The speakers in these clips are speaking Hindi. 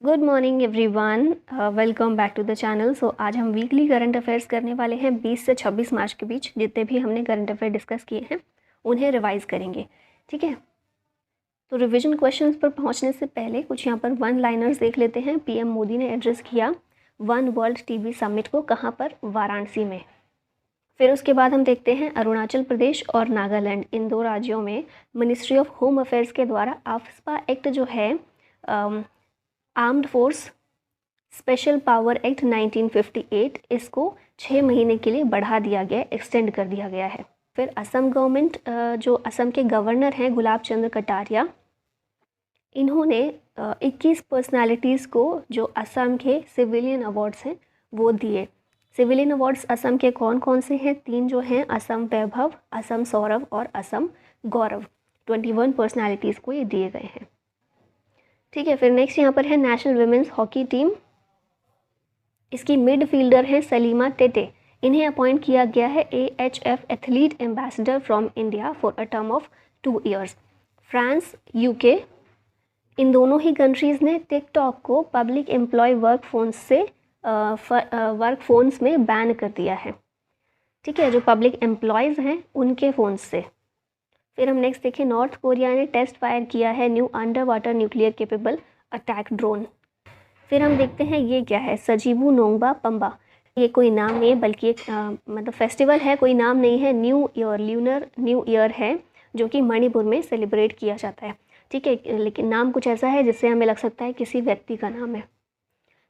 Good morning everyone, welcome back to the channel. So आज हम वीकली करंट अफेयर्स करने वाले हैं। 20 से 26 मार्च के बीच जितने भी हमने करंट अफेयर डिस्कस किए हैं उन्हें रिवाइज करेंगे। ठीक है, तो रिवीजन क्वेश्चंस पर पहुंचने से पहले कुछ यहाँ पर वन लाइनर्स देख लेते हैं। पीएम मोदी ने एड्रेस किया वन वर्ल्ड टीबी समिट को, कहाँ पर? वाराणसी में। फिर उसके बाद हम देखते हैं अरुणाचल प्रदेश और नागालैंड, इन दो राज्यों में मिनिस्ट्री ऑफ होम अफेयर्स के द्वारा आफ्स्पा एक्ट जो है, armed force special power act 1958, इसको 6 महीने के लिए बढ़ा दिया गया, एक्सटेंड कर दिया गया है। फिर असम गवर्नमेंट, जो असम के गवर्नर हैं गुलाब चंद्र कटारिया, इन्होंने 21 पर्सनालिटीज़ को जो असम के सिविलियन अवार्ड्स हैं वो दिए। सिविलियन अवार्ड्स असम के कौन कौन से हैं? 3 जो हैं, असम वैभव, असम सौरभ और असम गौरव। 21 पर्सनालिटीज़ को ये दिए गए हैं। ठीक है, फिर नेक्स्ट यहाँ पर है नेशनल वुमेन्स हॉकी टीम। इसकी मिडफील्डर हैं सलीमा टेटे। इन्हें अपॉइंट किया गया है AHF athlete ambassador from India for a term of 2 years. France, UK, इन दोनों ही कंट्रीज़ ने टिकटॉक को पब्लिक एम्प्लॉय वर्क फोन्स में बैन कर दिया है। ठीक है, जो पब्लिक एम्प्लॉयज़ हैं उनके फ़ोन्स से। फिर हम नेक्स्ट देखें, नॉर्थ कोरिया ने टेस्ट फायर किया है new under water nuclear capable attack drone. फिर हम देखते हैं ये क्या है, सजीबू नोंगबा पम्बा। ये कोई नाम नहीं है बल्कि एक मतलब फेस्टिवल है, कोई नाम नहीं है। New year, lunar new year है जो कि मणिपुर में सेलिब्रेट किया जाता है। ठीक है, लेकिन नाम कुछ ऐसा है जिससे हमें लग सकता है किसी व्यक्ति का नाम है,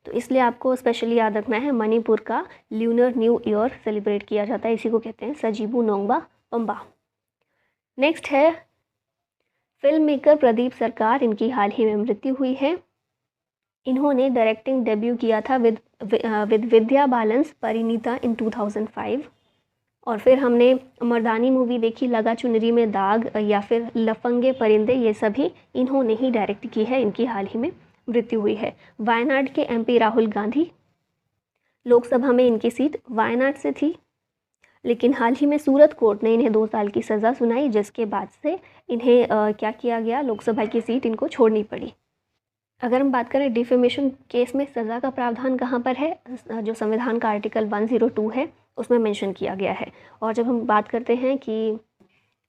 तो इसलिए आपको स्पेशली याद रखना है मणिपुर का ल्यूनर न्यू ईयर सेलिब्रेट किया जाता है, इसी को कहते हैं सजीबू नोंगबा पम्बा। नेक्स्ट है फिल्म मेकर प्रदीप सरकार, इनकी हाल ही में मृत्यु हुई है। इन्होंने डायरेक्टिंग डेब्यू किया था विद विद्या बालन्स परिणीता इन 2005। और फिर हमने मर्दानी मूवी देखी, लगा चुनरी में दाग या फिर लफंगे परिंदे, ये सभी इन्होंने ही डायरेक्ट की है। इनकी हाल ही में मृत्यु हुई है। वायनाड के MP राहुल गांधी, लोकसभा में इनकी सीट वायनाड से थी, लेकिन हाल ही में सूरत कोर्ट ने इन्हें 2 साल की सज़ा सुनाई, जिसके बाद से इन्हें क्या किया गया, लोकसभा की सीट इनको छोड़नी पड़ी। अगर हम बात करें डिफेमेशन केस में सज़ा का प्रावधान कहाँ पर है, जो संविधान का आर्टिकल 102 है उसमें मेंशन किया गया है। और जब हम बात करते हैं कि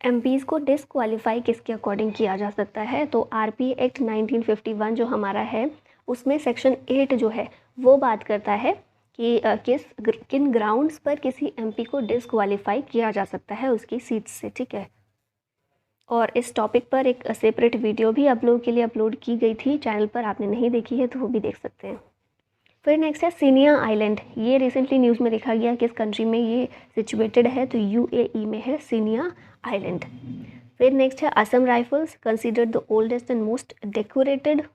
MPs को डिसक्वालीफाई किसके अकॉर्डिंग किया जा सकता है, तो RPA एक्ट 1951 जो हमारा है उसमें सेक्शन 8 जो है वो बात करता है कि किन ग्राउंड्स पर किसी MP को डिसक्वालीफाई किया जा सकता है उसकी सीट से। ठीक है, और इस टॉपिक पर एक सेपरेट वीडियो भी आप लोगों के लिए अपलोड की गई थी चैनल पर, आपने नहीं देखी है तो वो भी देख सकते हैं। फिर नेक्स्ट है सिनिया आइलैंड। ये रिसेंटली न्यूज़ में देखा गया किस कंट्री में ये सिचुएटेड है, तो UAE में है सिनिया आइलैंड। फिर नेक्स्ट है Assam rifles, considered the oldest and most decorated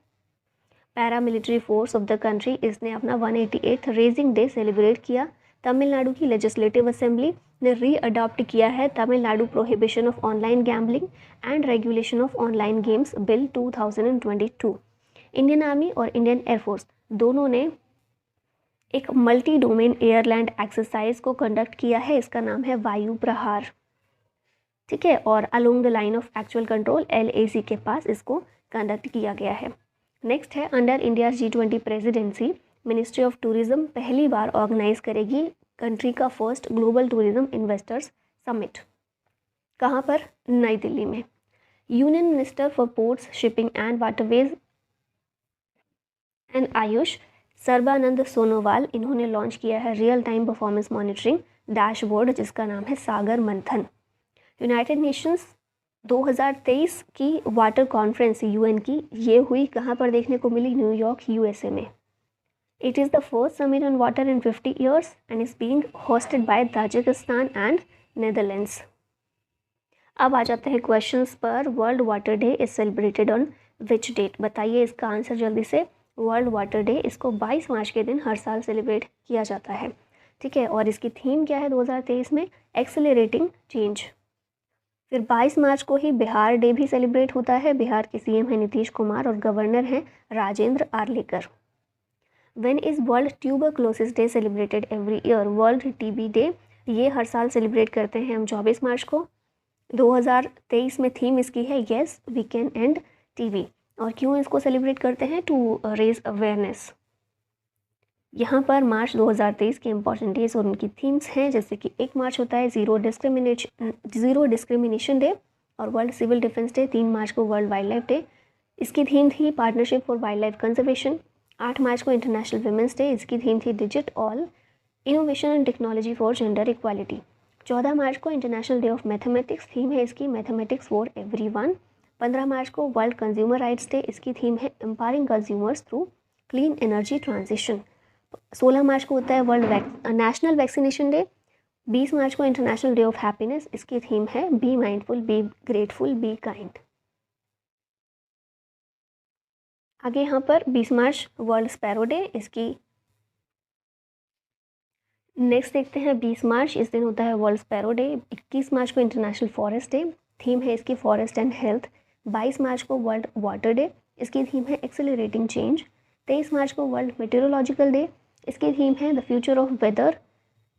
paramilitary force of the country. इसने अपना 188th रेजिंग डे सेलिब्रेट किया। तमिलनाडु की लेजिस्लेटिव असेंबली ने रीअडॉप्ट किया है Tamil Nadu prohibition of online gambling and regulation of online games bill 2022। Indian army और इंडियन एयरफोर्स दोनों ने एक मल्टी डोमेन एयरलैंड एक्सरसाइज को कंडक्ट किया है, इसका नाम है वायु प्रहार। ठीक है, और along the line of actual control LAC के पास इसको कंडक्ट किया गया है। नेक्स्ट है under India G20 presidency, ministry of tourism पहली बार ऑर्गेनाइज करेगी कंट्री का first global tourism investors summit. कहाँ पर? नई दिल्ली में। Union minister for ports, shipping and waterways and Ayush Sarbananda Sonowal, इन्होंने लॉन्च किया है real time performance monitoring dashboard जिसका नाम है सागर मंथन। यूनाइटेड नेशंस 2023 की वाटर कॉन्फ्रेंस UN की, ये हुई कहाँ पर देखने को मिली? न्यूयॉर्क USA में। It is the first summit on water in 50 years and is being hosted by Tajikistan and Netherlands. अब आ जाते हैं क्वेश्चंस पर। World Water Day is celebrated on which date? बताइए इसका आंसर जल्दी से। वर्ल्ड वाटर डे, इसको 22 मार्च के दिन हर साल सेलिब्रेट किया जाता है। ठीक है, और इसकी थीम क्या है 2023 में? Accelerating change. फिर 22 मार्च को ही बिहार डे भी सेलिब्रेट होता है। बिहार के CM हैं नीतीश कुमार और गवर्नर हैं Rajendra Arlekar. When is World Tuberculosis Day celebrated every year? World TB Day, ये हर साल सेलिब्रेट करते हैं हम 24 मार्च को। 2023 में थीम इसकी है yes we can end TB। और क्यों इसको सेलिब्रेट करते हैं? To raise awareness. यहाँ पर मार्च 2023 के इम्पॉर्टेंट डेज और उनकी थीम्स हैं, जैसे कि 1 मार्च होता है ज़ीरो डिस्क्रिमिनेशन डे और वर्ल्ड सिविल डिफेंस डे। 3 मार्च को वर्ल्ड वाइल्ड लाइफ डे, इसकी थीम थी partnership for wild life conservation. 8 मार्च को इंटरनेशनल वुमेंस डे, इसकी थीम थी digit all innovation and technology for gender equality. 14 मार्च को international day of mathematics, theme है इसकी मैथमेटिक्स फॉर एवरीवन। 15 मार्च को वर्ल्ड कंज्यूमर राइट्स डे, इसकी थीम है empowering consumers through clean energy transition. 16 मार्च को होता है वर्ल्ड नेशनल वैक्सीनेशन डे। 20 मार्च को इंटरनेशनल डे ऑफ हैप्पीनेस, इसकी थीम है be mindful, be grateful, be kind. आगे यहाँ पर 20 मार्च वर्ल्ड स्पैरो डे, इसकी नेक्स्ट देखते हैं 20 मार्च, इस दिन होता है वर्ल्ड स्पैरो डे। 21 मार्च को इंटरनेशनल फॉरेस्ट डे, थीम है इसकी फॉरेस्ट एंड हेल्थ। 22 मार्च को वर्ल्ड वाटर डे, इसकी थीम है एक्सेलरेटिंग चेंज। 23 मार्च को वर्ल्ड मेटेरोलॉजिकल डे, इसकी थीम है the future of weather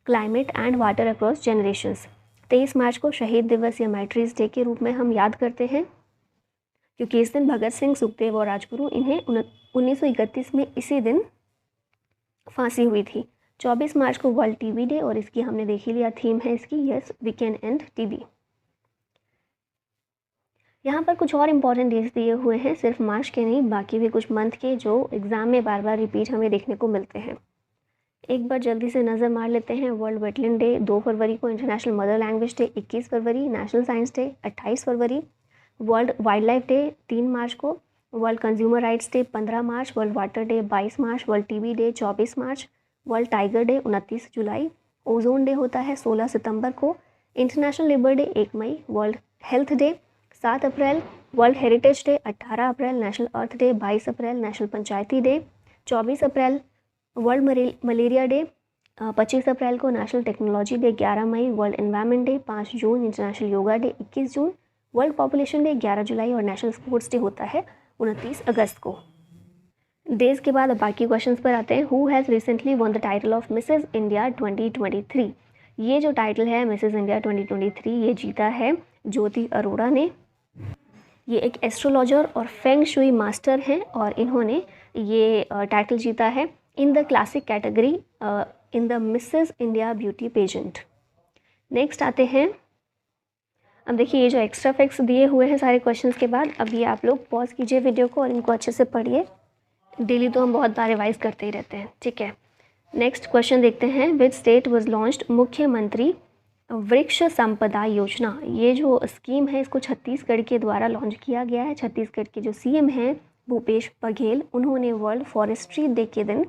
climate and water across generations. 23 मार्च को शहीद दिवस या मैट्रीज डे के रूप में हम याद करते हैं, क्योंकि इस दिन भगत सिंह, सुखदेव और राजगुरु इन्हें 1931 में इसी दिन फांसी हुई थी। 24 मार्च को वर्ल्ड टीबी डे और इसकी हमने देख ही लिया, थीम है इसकी yes we can end TB. यहाँ पर कुछ और इम्पॉर्टेंट डेज दिए हुए हैं, सिर्फ मार्च के नहीं, बाकी भी कुछ मंथ के जो एग्ज़ाम में बार बार रिपीट हमें देखने को मिलते हैं। एक बार जल्दी से नज़र मार लेते हैं। वर्ल्ड वेटलैंड डे 2 फरवरी को, इंटरनेशनल मदर लैंग्वेज डे 21 फरवरी, नेशनल साइंस डे 28 फरवरी, वर्ल्ड वाइल्ड लाइफ डे 3 मार्च को, वर्ल्ड कंज्यूमर राइट्स डे 15 मार्च, वर्ल्ड वाटर डे 22 मार्च, वर्ल्ड टीबी डे 24 मार्च, वर्ल्ड टाइगर डे 29 जुलाई, ओजोन डे होता है 16 सितंबर को, इंटरनेशनल लेबर डे 1 मई, वर्ल्ड हेल्थ डे 7 अप्रैल, वर्ल्ड हेरिटेज डे 18 अप्रैल, नेशनल अर्थ डे 22 अप्रैल, नेशनल पंचायती डे 24 अप्रैल, वर्ल्ड मलेरिया डे 25 अप्रैल को, नेशनल टेक्नोलॉजी डे 11 मई, वर्ल्ड एनवायरनमेंट डे 5 जून, इंटरनेशनल योगा डे 21 जून, वर्ल्ड पॉपुलेशन डे 11 जुलाई और नेशनल स्पोर्ट्स डे होता है 29 अगस्त को। डेज के बाद अब बाकी क्वेश्चंस पर आते हैं। Who has recently won the title of Mrs India 2023? ये जो टाइटल है मिसेज इंडिया 2023 ये जीता है ज्योति अरोड़ा ने। ये एक एस्ट्रोलॉजर और फेंग शुई मास्टर हैं और इन्होंने ये टाइटल जीता है in the classic category in the Mrs India beauty pageant. Next आते हैं, अब देखिए ये जो एक्स्ट्रा फैक्ट्स दिए हुए हैं सारे क्वेश्चंस के बाद, अब ये आप लोग पॉज कीजिए वीडियो को और इनको अच्छे से पढ़िए। डेली तो हम बहुत बार रिवाइज करते ही रहते हैं, ठीक है। नेक्स्ट क्वेश्चन देखते हैं, विच स्टेट वाज लॉन्च्ड मुख्यमंत्री वृक्ष संपदा योजना? ये जो स्कीम है इसको छत्तीसगढ़ के द्वारा लॉन्च किया गया है। छत्तीसगढ़ के जो सीएम हैं भूपेश बघेल, उन्होंने वर्ल्ड फॉरेस्ट्री डे के दिन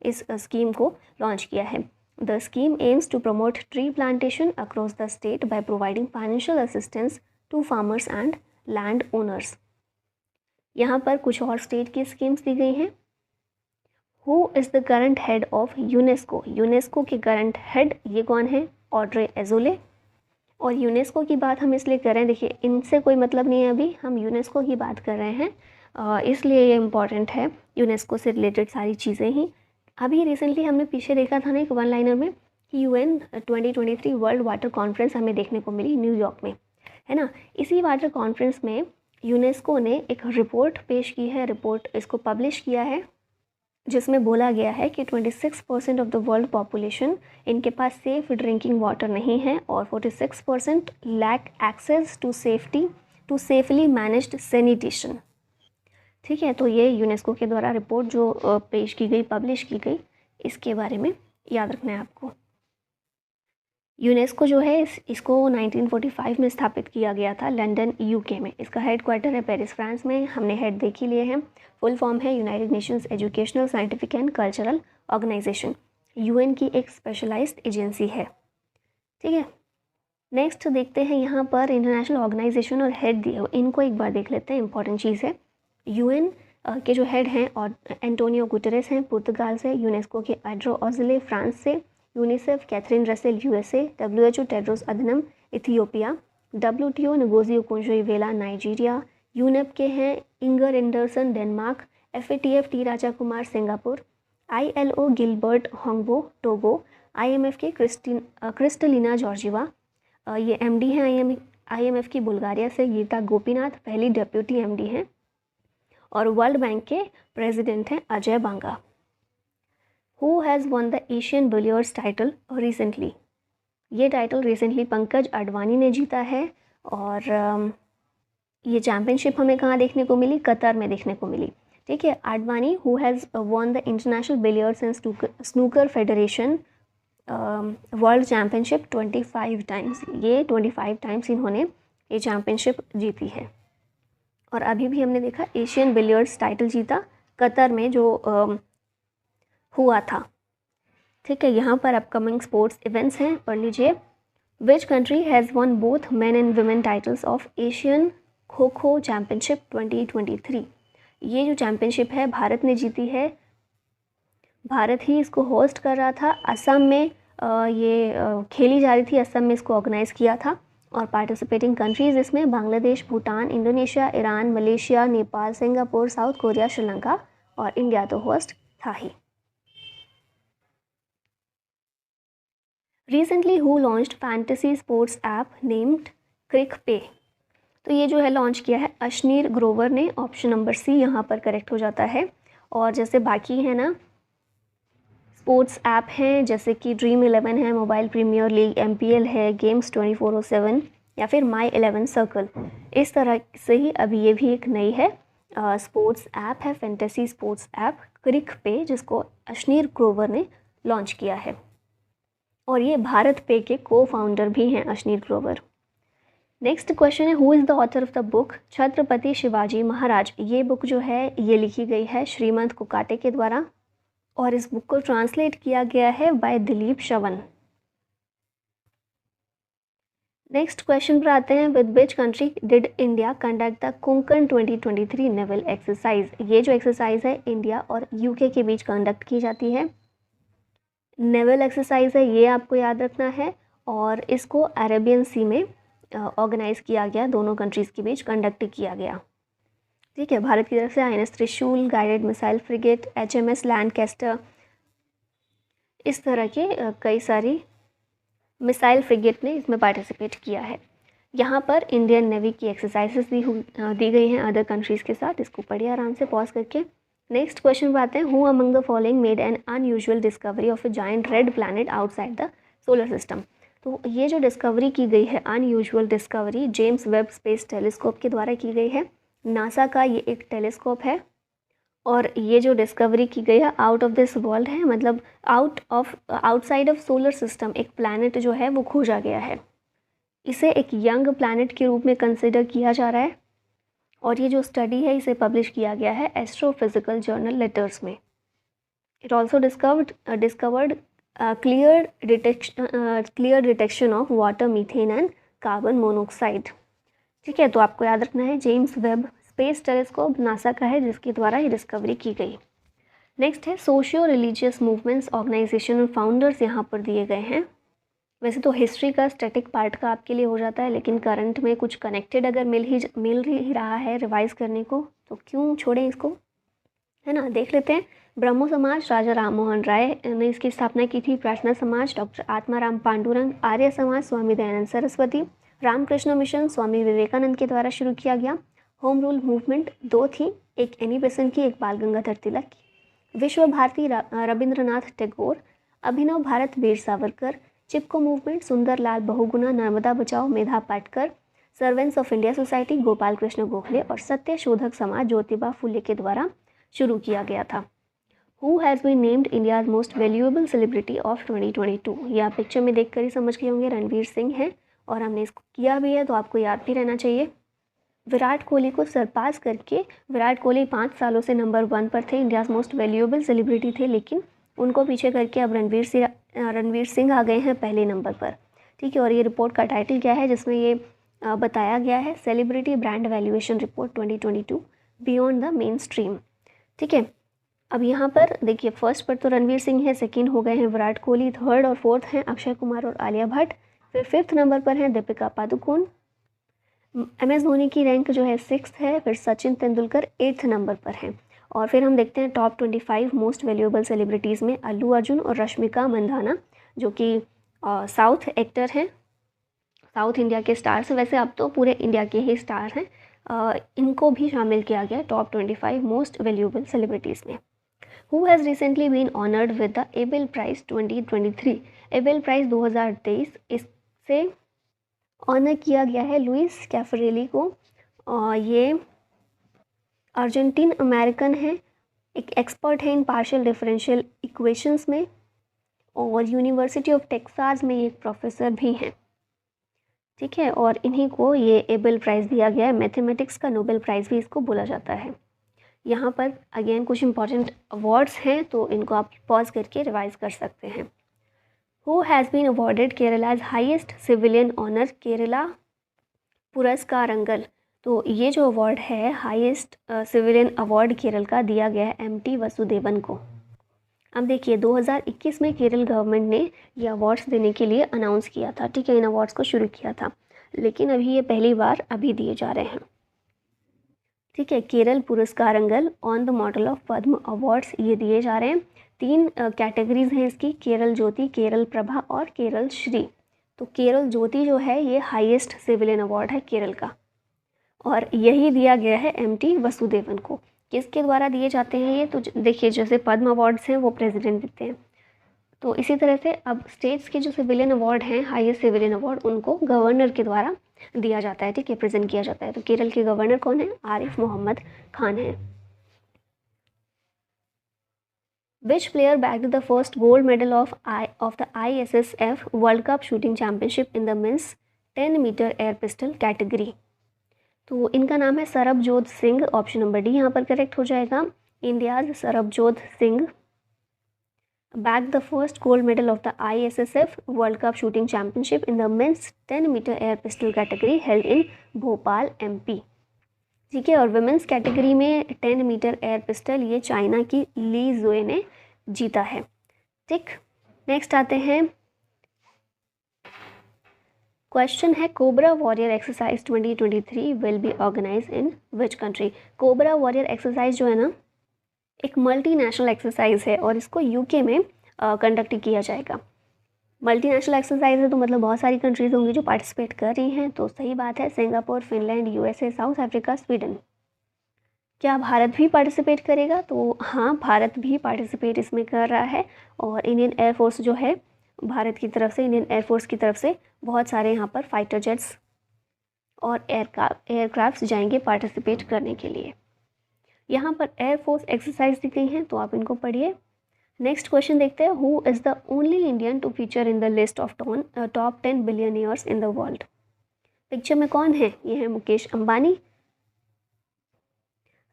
इस स्कीम को लॉन्च किया है। The scheme aims to promote tree plantation across the state by providing financial assistance to farmers and land owners. यहाँ पर कुछ और स्टेट की स्कीम्स दी गई हैं। Who is the current head of UNESCO? UNESCO के करंट हेड ये कौन है? Audrey Azoulay. और यूनेस्को की बात हम इसलिए कर रहे हैं, देखिए इनसे कोई मतलब नहीं है, अभी हम यूनेस्को की बात कर रहे हैं, इसलिए ये इम्पॉर्टेंट है, यूनेस्को से रिलेटेड सारी चीज़ें ही। अभी रिसेंटली हमने पीछे देखा था ना एक वन लाइनर में कि UN 2023 वर्ल्ड वाटर कॉन्फ्रेंस हमें देखने को मिली न्यूयॉर्क में, है ना। इसी वाटर कॉन्फ्रेंस में यूनेस्को ने एक रिपोर्ट पेश की है, रिपोर्ट इसको पब्लिश किया है, जिसमें बोला गया है कि 26% ऑफ द वर्ल्ड पॉपुलेशन इनके पास सेफ़ ड्रिंकिंग वाटर नहीं है और 46% lack access to safely managed sanitation. ठीक है, तो ये यूनेस्को के द्वारा रिपोर्ट जो पेश की गई, पब्लिश की गई, इसके बारे में याद रखना है आपको। यूनेस्को जो है इसको 1945 में स्थापित किया गया था लंदन UK में। इसका हेड क्वार्टर है पेरिस फ्रांस में। हमने हेड देख ही लिए हैं। फुल फॉर्म है United Nations Educational Scientific and Cultural Organisation. UN की एक स्पेशलाइज्ड एजेंसी है, ठीक है। नेक्स्ट देखते हैं यहाँ पर इंटरनेशनल ऑर्गेनाइजेशन और हेड दिए हुए, इनको एक बार देख लेते हैं, इंपॉर्टेंट चीज़ है। UN के जो हेड हैं और एंटोनियो गुटेरेस हैं पुर्तगाल से, यूनेस्को के एड्रो ऑजले फ्रांस से, UNICEF Catherine Russell USA, WHO Tedros Adhanom Ethiopia, WTO Ngozi Okonjo Iweala Nigeria, UNEP के हैं Inger Andersen Denmark, FATF T Raja Kumar Singapore, ILO Gilbert Houngbo Togo, IMF के क्रिस्टलिना जॉर्जिवा, ये MD हैं IMF की बुल्गारिया से, गीता गोपीनाथ पहली डेप्यूटी MD हैं, और वर्ल्ड बैंक के प्रेसिडेंट हैं Ajay Banga. Who has won the Asian billiards title recently? ये टाइटल रिसेंटली पंकज अडवाणी ने जीता है और ये चैम्पियनशिप हमें कहाँ देखने को मिली? कतर में देखने को मिली। ठीक है, Advani who has won the international billiards and snooker federation world championship 25 times. ये 25 टाइम्स इन्होंने ये चैम्पियनशिप जीती है। और अभी भी हमने देखा एशियन बिलियर्ड्स टाइटल जीता कतर में जो हुआ था। ठीक है, यहाँ पर अपकमिंग स्पोर्ट्स इवेंट्स हैं, पढ़ लीजिए। Which country has one both men and women titles of Asian kho kho championship 2023? ये जो चैम्पियनशिप है भारत ने जीती है। भारत ही इसको होस्ट कर रहा था। असम में ये खेली जा रही थी, असम में इसको ऑर्गेनाइज़ किया था। और पार्टिसिपेटिंग कंट्रीज़ इसमें Bangladesh, Bhutan, Indonesia, Iran, Malaysia, Nepal, Singapore, South Korea, Sri Lanka और इंडिया तो होस्ट था ही। Recently who launched fantasy sports app named CricPay? तो ये जो है लॉन्च किया है अश्नीर ग्रोवर ने। ऑप्शन नंबर सी यहाँ पर करेक्ट हो जाता है। और जैसे बाकी है ना स्पोर्ट्स ऐप हैं, जैसे कि ड्रीम 11 है, मोबाइल प्रीमियर लीग, MPL है, गेम्स 24/7 या फिर माई 11 सर्कल, इस तरह से ही अभी ये भी एक नई है स्पोर्ट्स ऐप है, फैंटेसी स्पोर्ट्स ऐप क्रिक पे, जिसको अश्नीर ग्रोवर ने लॉन्च किया है। और ये भारत पे के को फाउंडर भी हैं अश्नीर ग्रोवर। नेक्स्ट क्वेश्चन है who is the author of the book Chhatrapati Shivaji Maharaj? ये बुक जो है ये लिखी गई है श्रीमंत कुकाटे के द्वारा और इस बुक को ट्रांसलेट किया गया है बाय दिलीप शवन। नेक्स्ट क्वेश्चन पर आते हैं। With which country did India conduct the Konkan 2023 naval exercise? ये जो एक्सरसाइज है इंडिया और UK के बीच कंडक्ट की जाती है। नेवल एक्सरसाइज है, ये आपको याद रखना है। और इसको अरेबियन सी में ऑर्गेनाइज़ किया गया, दोनों कंट्रीज़ के बीच कंडक्ट किया गया। ठीक है, भारत की तरफ से INS त्रिशूल, गाइडेड मिसाइल फ्रिगेट, HMS लैंडकैस्टर, इस तरह के कई सारी मिसाइल फ्रिगेट ने इसमें पार्टिसिपेट किया है। यहाँ पर इंडियन नेवी की एक्सरसाइजेस दी गई हैं अदर कंट्रीज़ के साथ। इसको पढ़िए आराम से पॉज करके। नेक्स्ट क्वेश्चन पर आते हैं। Who among the following made an unusual discovery of A giant red planet outside the solar system? तो ये जो डिस्कवरी की गई है unusual discovery James Webb space telescope के द्वारा की गई है। नासा का ये एक टेलीस्कोप है और ये जो डिस्कवरी की गई है आउट ऑफ दिस वर्ल्ड है, मतलब आउटसाइड ऑफ सोलर सिस्टम एक प्लैनेट जो है वो खोजा गया है। इसे एक यंग प्लैनेट के रूप में कंसिडर किया जा रहा है और ये जो स्टडी है इसे पब्लिश किया गया है एस्ट्रोफिजिकल जर्नल लेटर्स में। It also discovered clear detection of water, methane and carbon monoxide. ठीक है, तो आपको याद रखना है James Webb space telescope NASA का है जिसके द्वारा ये डिस्कवरी की गई। नेक्स्ट है सोशियो रिलीजियस मूवमेंट्स ऑर्गेनाइजेशन और फाउंडर्स यहाँ पर दिए गए हैं। वैसे तो हिस्ट्री का स्टैटिक पार्ट का आपके लिए हो जाता है, लेकिन करंट में कुछ कनेक्टेड अगर मिल ही रहा है रिवाइज करने को तो क्यों छोड़ें इसको, है ना। देख लेते हैं। ब्रह्मो समाज राजा राम मोहन राय ने इसकी स्थापना की थी। प्रार्थना समाज डॉक्टर आत्माराम पांडुरंग, आर्य समाज स्वामी दयानंद सरस्वती, रामकृष्ण मिशन स्वामी विवेकानंद के द्वारा शुरू किया गया। होम रूल मूवमेंट दो थी, एक एनी बेसेंट की, एक बाल गंगाधर तिलक की। Vishwa Bharati Rabindranath Tagore, Abhinav Bharat Veer Savarkar, Chipko movement Sunderlal Bahuguna, Narmada Bachao Medha Patkar, servants of India society Gopal Krishna Gokhale और सत्य शोधक समाज ज्योतिबा फुले के द्वारा शुरू किया गया था। Who has been named India's most valuable celebrity of 2022? ये आप पिक्चर में देख कर ही समझ गए होंगे, रणवीर सिंह है और हमने इसको किया भी है तो आपको याद भी रहना चाहिए। विराट कोहली को सरपास करके, विराट कोहली 5 सालों से नंबर 1 पर थे, इंडियाज़ मोस्ट वैल्यूएबल सेलिब्रिटी थे, लेकिन उनको पीछे करके अब रणवीर सिंह आ गए हैं पहले नंबर पर। ठीक है, और ये रिपोर्ट का टाइटल क्या है जिसमें ये बताया गया है, celebrity brand valuation report 2022 beyond the main stream. ठीक है, अब यहाँ पर देखिए फर्स्ट पर तो रणवीर सिंह है, सेकंड हो गए हैं विराट कोहली, थर्ड और फोर्थ हैं अक्षय कुमार और आलिया भट्ट, फिर 5th नंबर पर हैं दीपिका पादुकोण, MS धोनी की रैंक जो है 6th है, फिर सचिन तेंदुलकर 8th नंबर पर हैं। और फिर हम देखते हैं टॉप 25 मोस्ट वैल्यूएबल सेलिब्रिटीज़ में अल्लू अर्जुन और रश्मिका मंदाना जो कि साउथ एक्टर हैं, साउथ इंडिया के स्टार्स हैं। वैसे अब तो पूरे इंडिया के ही स्टार हैं इनको भी शामिल किया गया टॉप 25 मोस्ट वैल्यूएबल सेलिब्रिटीज़ में। Who has recently been honoured with the Abel Prize 2023? Abel Prize 2023 इससे ऑनर किया गया है लुइस कैफरेली को। ये अर्जेंटीन अमेरिकन है, एक एक्सपर्ट है इन पार्शियल डिफरेंशियल इक्वेशंस में, और यूनिवर्सिटी ऑफ टेक्सास में एक प्रोफेसर भी हैं। ठीक है, और इन्हीं को ये एबल प्राइज़ दिया गया है। मैथमेटिक्स का नोबेल प्राइज़ भी इसको बोला जाता है। यहाँ पर अगेन कुछ इंपॉर्टेंट अवार्ड्स हैं, तो इनको आप पॉज करके रिवाइज कर सकते हैं। Who has been awarded Kerala's highest civilian honour Kerala Puraskarangal? तो ये जो अवार्ड है हाईएस्ट सिविलियन अवार्ड केरल का दिया गया है एमटी वसुदेवन को। अब देखिए 2021 में केरल गवर्नमेंट ने ये अवार्ड्स देने के लिए अनाउंस किया था। ठीक है, इन अवार्ड्स को शुरू किया था, लेकिन अभी ये पहली बार अभी दिए जा रहे हैं। ठीक है, Kerala Puraskarangal on the model of Padma awards ये दिए जा रहे हैं। 3 कैटेगरीज हैं इसकी, केरल ज्योति, केरल प्रभा और केरल श्री। तो केरल ज्योति जो है ये हाईएस्ट सिविलियन अवार्ड है केरल का, और यही दिया गया है एमटी वसुदेवन को। किसके द्वारा दिए जाते हैं ये? तो देखिए जैसे पद्म अवार्ड्स हैं वो प्रेसिडेंट देते हैं, तो इसी तरह से अब स्टेट्स के जो सिविलियन अवार्ड हैं, हाईएस्ट सिविलियन अवार्ड, उनको गवर्नर के द्वारा दिया जाता है। ठीक है, प्रेजेंट किया जाता है। तो केरल के गवर्नर कौन है? आरिफ मोहम्मद खान है। Which player bagged the first gold medal of the ISSF World Cup shooting championship in the men's 10 metre air pistol category? तो इनका नाम है Sarabjot Singh. Option number D यहाँ पर करेक्ट हो जाएगा। India's Sarabjot Singh bagged the first gold medal of the ISSF World Cup Shooting Championship in the men's 10 metre air pistol category held in Bhopal MP। ठीक है, और वुमेंस कैटेगरी में 10 मीटर एयर पिस्टल ये चाइना की ली जोए ने जीता है। ठीक, नेक्स्ट आते हैं, क्वेश्चन है Cobra Warrior exercise 2023 will be organise in which country? Cobra Warrior exercise जो है ना, एक मल्टीनेशनल एक्सरसाइज है और इसको यूके में कंडक्ट किया जाएगा। मल्टीनेशनल एक्सरसाइज है तो मतलब बहुत सारी कंट्रीज होंगी जो पार्टिसिपेट कर रही हैं, तो सही बात है, Singapore, Finland, USA, south Africa, Sweden. क्या भारत भी पार्टिसिपेट करेगा? तो हाँ, भारत भी पार्टिसिपेट इसमें कर रहा है, और इंडियन एयरफोर्स जो है भारत की तरफ से, इंडियन एयरफोर्स की तरफ से बहुत सारे यहाँ पर फाइटर जेट्स और एयरक्राफ्ट जाएंगे पार्टिसिपेट करने के लिए। यहाँ पर एयरफोर्स एक्सरसाइज दी गई हैं, तो आप इनको पढ़िए। नेक्स्ट क्वेश्चन देखते हैं, who is the only Indian to feature in the list of top 10 billionaires in the world? Picture में कौन है? ये है Mukesh Ambani.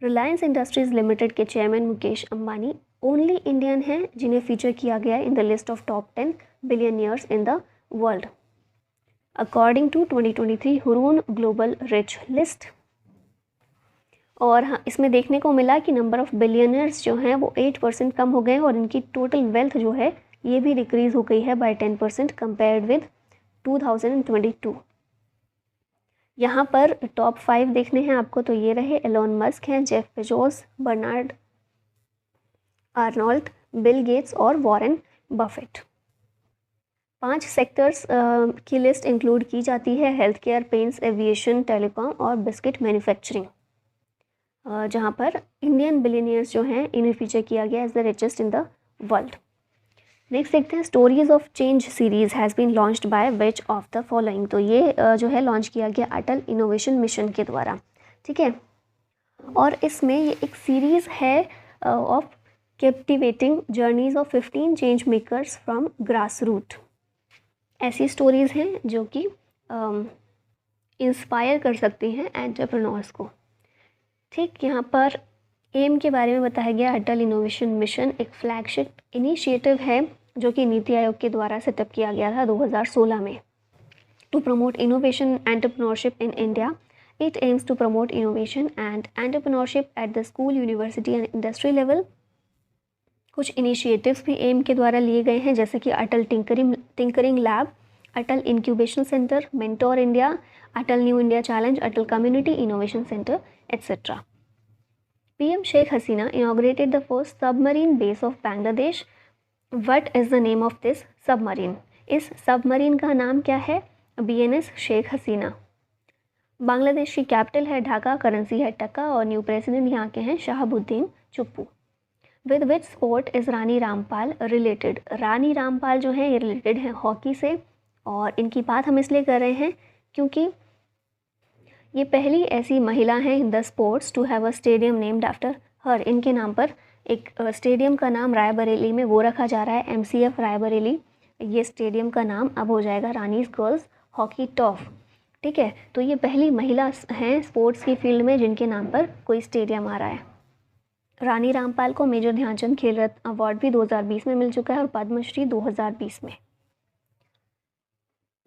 Reliance Industries Limited के chairman Mukesh Ambani only Indian हैं जिन्हें फीचर किया गया है in the list of top 10 billionaires in the world according to 2023 Hurun Global Rich List. और हाँ, इसमें देखने को मिला कि नंबर ऑफ़ बिलियनर्स जो हैं वो 8% कम हो गए, और इनकी टोटल वेल्थ जो है ये भी डिक्रीज़ हो गई है बाय 10% कंपेयर्ड विद 2022। यहाँ पर टॉप 5 देखने हैं आपको, तो ये रहे, एलोन मस्क हैं, Jeff Bezos, Bernard Arnault, Bill Gates और वॉरेन बफेट। 5 सेक्टर्स की लिस्ट इंक्लूड की जाती है, health care, paints, aviation, telecom और बिस्किट मैन्युफैक्चरिंग, जहाँ पर इंडियन बिलियनियर्स जो हैं इन्हें फीचर किया गया as the richest in the world. Next देखते हैं, stories of change series has been launched by which of the following? तो ये जो है लॉन्च किया गया अटल इनोवेशन मिशन के द्वारा। ठीक है, और इसमें ये एक सीरीज़ है of captivating journeys of 15 change makers from grass root. ऐसी स्टोरीज़ हैं जो कि इंस्पायर कर सकती हैं एंटरप्रेन्योर्स को। ठीक, यहाँ पर एम के बारे में बताया गया। अटल इनोवेशन मिशन एक फ्लैगशिप इनिशिएटिव है जो कि नीति आयोग के द्वारा सेटअप किया गया था 2016 में। To promote innovation entrepreneurship in India, it aims to promote innovation and entrepreneurship at the school, university and industry level. कुछ इनिशिएटिव्स भी एम के द्वारा लिए गए हैं, जैसे कि Atal tinkering lab, Atal incubation centre, mentor India, Atal new India challenge, Atal community innovation centre, etc. PM Sheikh Hasina inaugurated the first submarine base of Bangladesh. What is the name of this submarine? इस सबमरीन का नाम क्या है? BNS शेख हसीना। बांग्लादेश की कैपिटल है ढाका, करेंसी है टका और न्यू प्रेसिडेंट यहाँ के हैं Shahabuddin Chuppu. With which sport is Rani Rampal related? Rani Rampal जो है ये रिलेटेड है हॉकी से, और इनकी बात हम इसलिए कर रहे हैं क्योंकि ये पहली ऐसी महिला हैं in the sports to have a stadium named after her. इनके नाम पर एक स्टेडियम का नाम रायबरेली में वो रखा जा रहा है, MCF रायबरेली। ये स्टेडियम का नाम अब हो जाएगा रानीज गर्ल्स हॉकी टर्फ। ठीक है, तो ये पहली महिला हैं स्पोर्ट्स की फील्ड में जिनके नाम पर कोई स्टेडियम आ रहा है। रानी रामपाल को मेजर ध्यानचंद खेल रत्न अवार्ड भी 2020 में मिल चुका है और पद्मश्री 2020 में।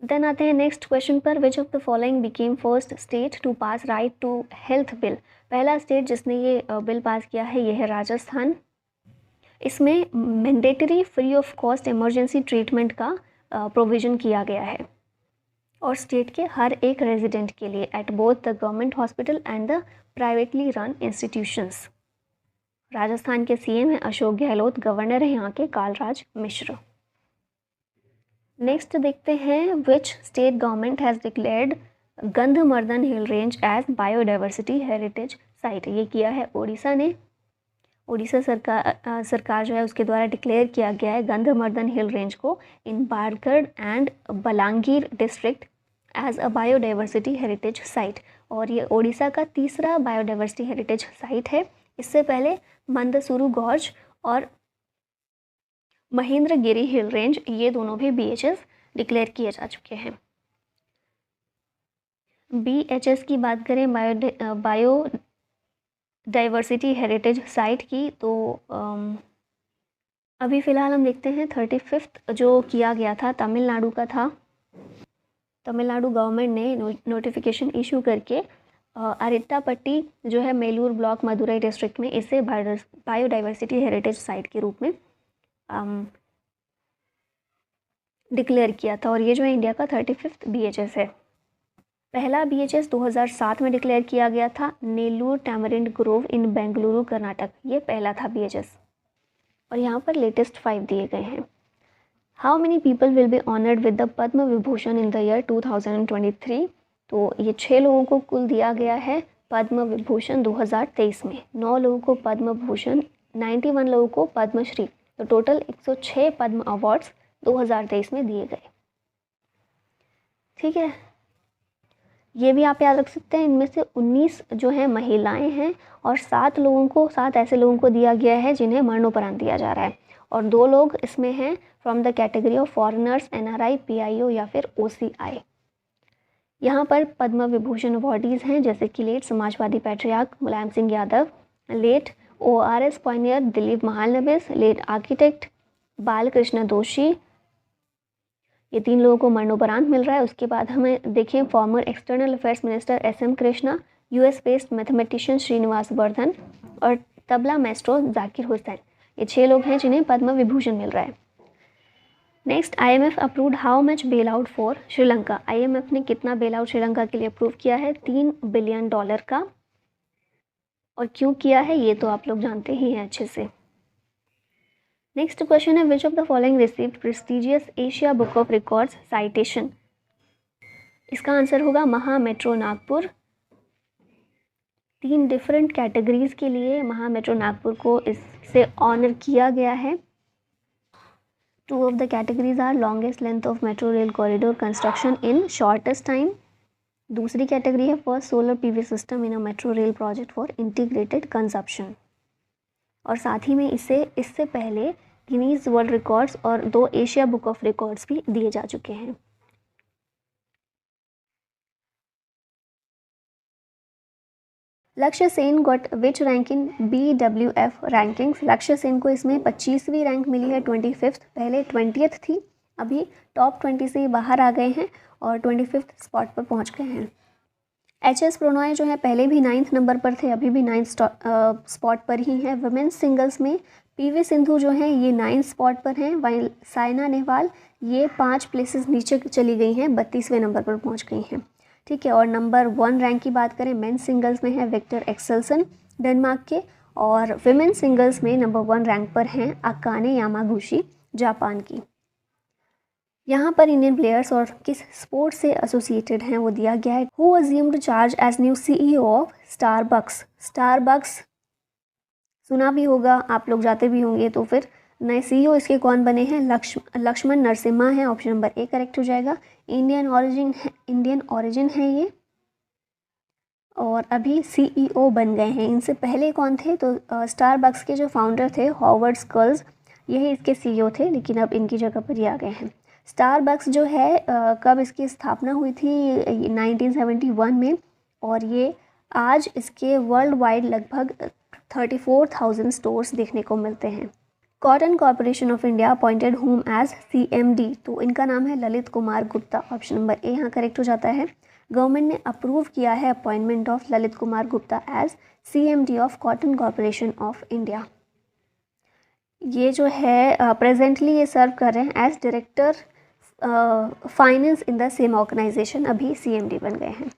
देन आते हैं नेक्स्ट क्वेश्चन पर, which of the following became first state to pass right to health bill? पहला स्टेट जिसने ये बिल पास किया है ये है राजस्थान। इसमें mandatory free of cost emergency treatment का प्रोविज़न किया गया है और स्टेट के हर एक रेजिडेंट के लिए at both the government hospital and the privately run institutions. Rajasthan के CM हैं अशोक गहलोत, गवर्नर है यहाँ के कालराज मिश्र। नेक्स्ट देखते हैं, which state government has declared Gandhamardan hill range as biodiversity heritage site? ये किया है उड़ीसा ने। उड़ीसा सरकार जो है उसके द्वारा डिक्लेयर किया गया है गंधमर्दन हिल रेंज को in Bargarh and Balangir district as a biodiversity heritage site, और ये उड़ीसा का तीसरा बायोडाइवर्सिटी हेरिटेज साइट है। इससे पहले मंदसुरु गॉर्ज और महेंद्रगिरी हिल रेंज ये दोनों भी BHS डिक्लेयर किए जा चुके हैं। BHS की बात करें बायोडाइवर्सिटी हेरिटेज साइट की, तो अभी फ़िलहाल हम देखते हैं 35th जो किया गया था तमिलनाडु का था। तमिलनाडु गवर्नमेंट ने नोटिफिकेशन इशू करके अरिट्टापट्टी जो है मेलूर ब्लॉक मदुरई डिस्ट्रिक्ट में इसे बायोडाइवर्सिटी हेरिटेज साइट के रूप में डिक्लेयर किया था, और ये जो है इंडिया का 35th BHS है। पहला BHS 2007 में डिक्लेयर किया गया था, नेल्लूर टैमरिंड ग्रोव इन बेंगलुरु कर्नाटक, ये पहला था BHS, और यहाँ पर लेटेस्ट 5 दिए गए हैं। How many people will be honoured with the Padma Vibhushan in the year 2023? तो ये 6 लोगों को कुल दिया गया है पद्म विभूषण 2023 में। 9 लोगों को पद्म भूषण, 91 लोगों को पद्मश्री, तो टोटल 106 पद्म अवार्ड्स 2023 में दिए गए। ठीक है, ये भी आप याद रख सकते हैं। इनमें से 19 जो हैं महिलाएं हैं और 7 ऐसे लोगों को दिया गया है जिन्हें मरणोपरांत दिया जा रहा है, और 2 लोग इसमें हैं from the category of foreigners, NRI, PIO या फिर OCI। यहाँ पर पद्म विभूषण अवॉर्डीज़ हैं जैसे कि late Samajwadi patriarch Mulayam Singh Yadav, late ORS pioneer Dilip Mahalanobis, late architect Balkrishna Doshi, ये 3 लोगों को मरणोपरांत मिल रहा है। उसके बाद हमें देखिए former external affairs minister SM Krishna, US based mathematician Srinivasa Varadhan और तबला मैस्ट्रो जाकिर हुसैन, ये 6 लोग हैं जिन्हें पद्म विभूषण मिल रहा है। Next, IMF approved how much bail out for Sri Lanka? IMF ने कितना बेल आउट श्रीलंका के लिए अप्रूव किया है? $3 बिलियन का। और क्यों किया है ये तो आप लोग जानते ही हैं अच्छे से। नेक्स्ट क्वेश्चन है, which of the following received prestigious Asia book of records citation? इसका आंसर होगा महा मेट्रो नागपुर। 3 डिफरेंट कैटेगरीज के लिए महा मेट्रो नागपुर को इससे ऑनर किया गया है। 2 of the categories are longest length of metro rail corridor construction in shortest time. दूसरी कैटेगरी है first solar PV system in a metro rail project for integrated consumption, और साथ ही में इससे पहले गिनीज वर्ल्ड रिकॉर्ड्स और 2 एशिया बुक ऑफ रिकॉर्ड्स भी दिए जा चुके हैं। लक्ष्य Sen got which rank in BWF rankings? लक्ष्य सेन को इसमें 25वीं रैंक मिली है, 25th, पहले 20th थी, अभी टॉप 20 से बाहर आ गए हैं और 25th स्पॉट पर पहुंच गए हैं। HS प्रणॉय जो है पहले भी 9th नंबर पर थे, अभी भी 9th स्पॉट पर ही हैं। वुमेन्स सिंगल्स में PV सिंधु जो हैं ये 9th स्पॉट पर हैं, वहीं साइना नेहवाल ये 5 प्लेसेस नीचे चली गई हैं, 32वें नंबर पर पहुँच गई हैं। ठीक है, और नंबर 1 रैंक की बात करें मेंस सिंगल्स में है विक्टर एक्सेल्सन डेनमार्क के, और विमेन सिंगल्स में नंबर 1 रैंक पर हैं अकाने यामागुची जापान की। यहाँ पर इंडियन प्लेयर्स और किस स्पोर्ट से एसोसिएटेड हैं वो दिया गया है। Who assumed charge as new CEO of Starbucks. Starbucks सुना भी होगा, आप लोग जाते भी होंगे, तो फिर नए CEO इसके कौन बने हैं? लक्ष्मण नरसिम्हा हैं। ऑप्शन नंबर ए करेक्ट हो जाएगा। इंडियन ओरिजिन है ये, और अभी CEO बन गए हैं। इनसे पहले कौन थे? तो स्टारबक्स के जो फाउंडर थे हॉवर्ड स्कल्स, यही इसके CEO थे, लेकिन अब इनकी जगह पर ये आ गए हैं। स्टारबक्स जो है कब इसकी स्थापना हुई थी? 1971 में, और ये आज इसके वर्ल्ड वाइड लगभग 34,000 स्टोर्स देखने को मिलते हैं। Cotton Corporation of India appointed whom as CMD, तो इनका नाम है Lalit Kumar Gupta. Option number A यहाँ करेक्ट हो जाता है। गवर्नमेंट ने अप्रूव किया है appointment of Lalit Kumar Gupta as CMD of Cotton Corporation of India. ये जो है प्रेजेंटली ये सर्व कर रहे हैं as director finance in the same organisation, अभी CMD बन गए हैं।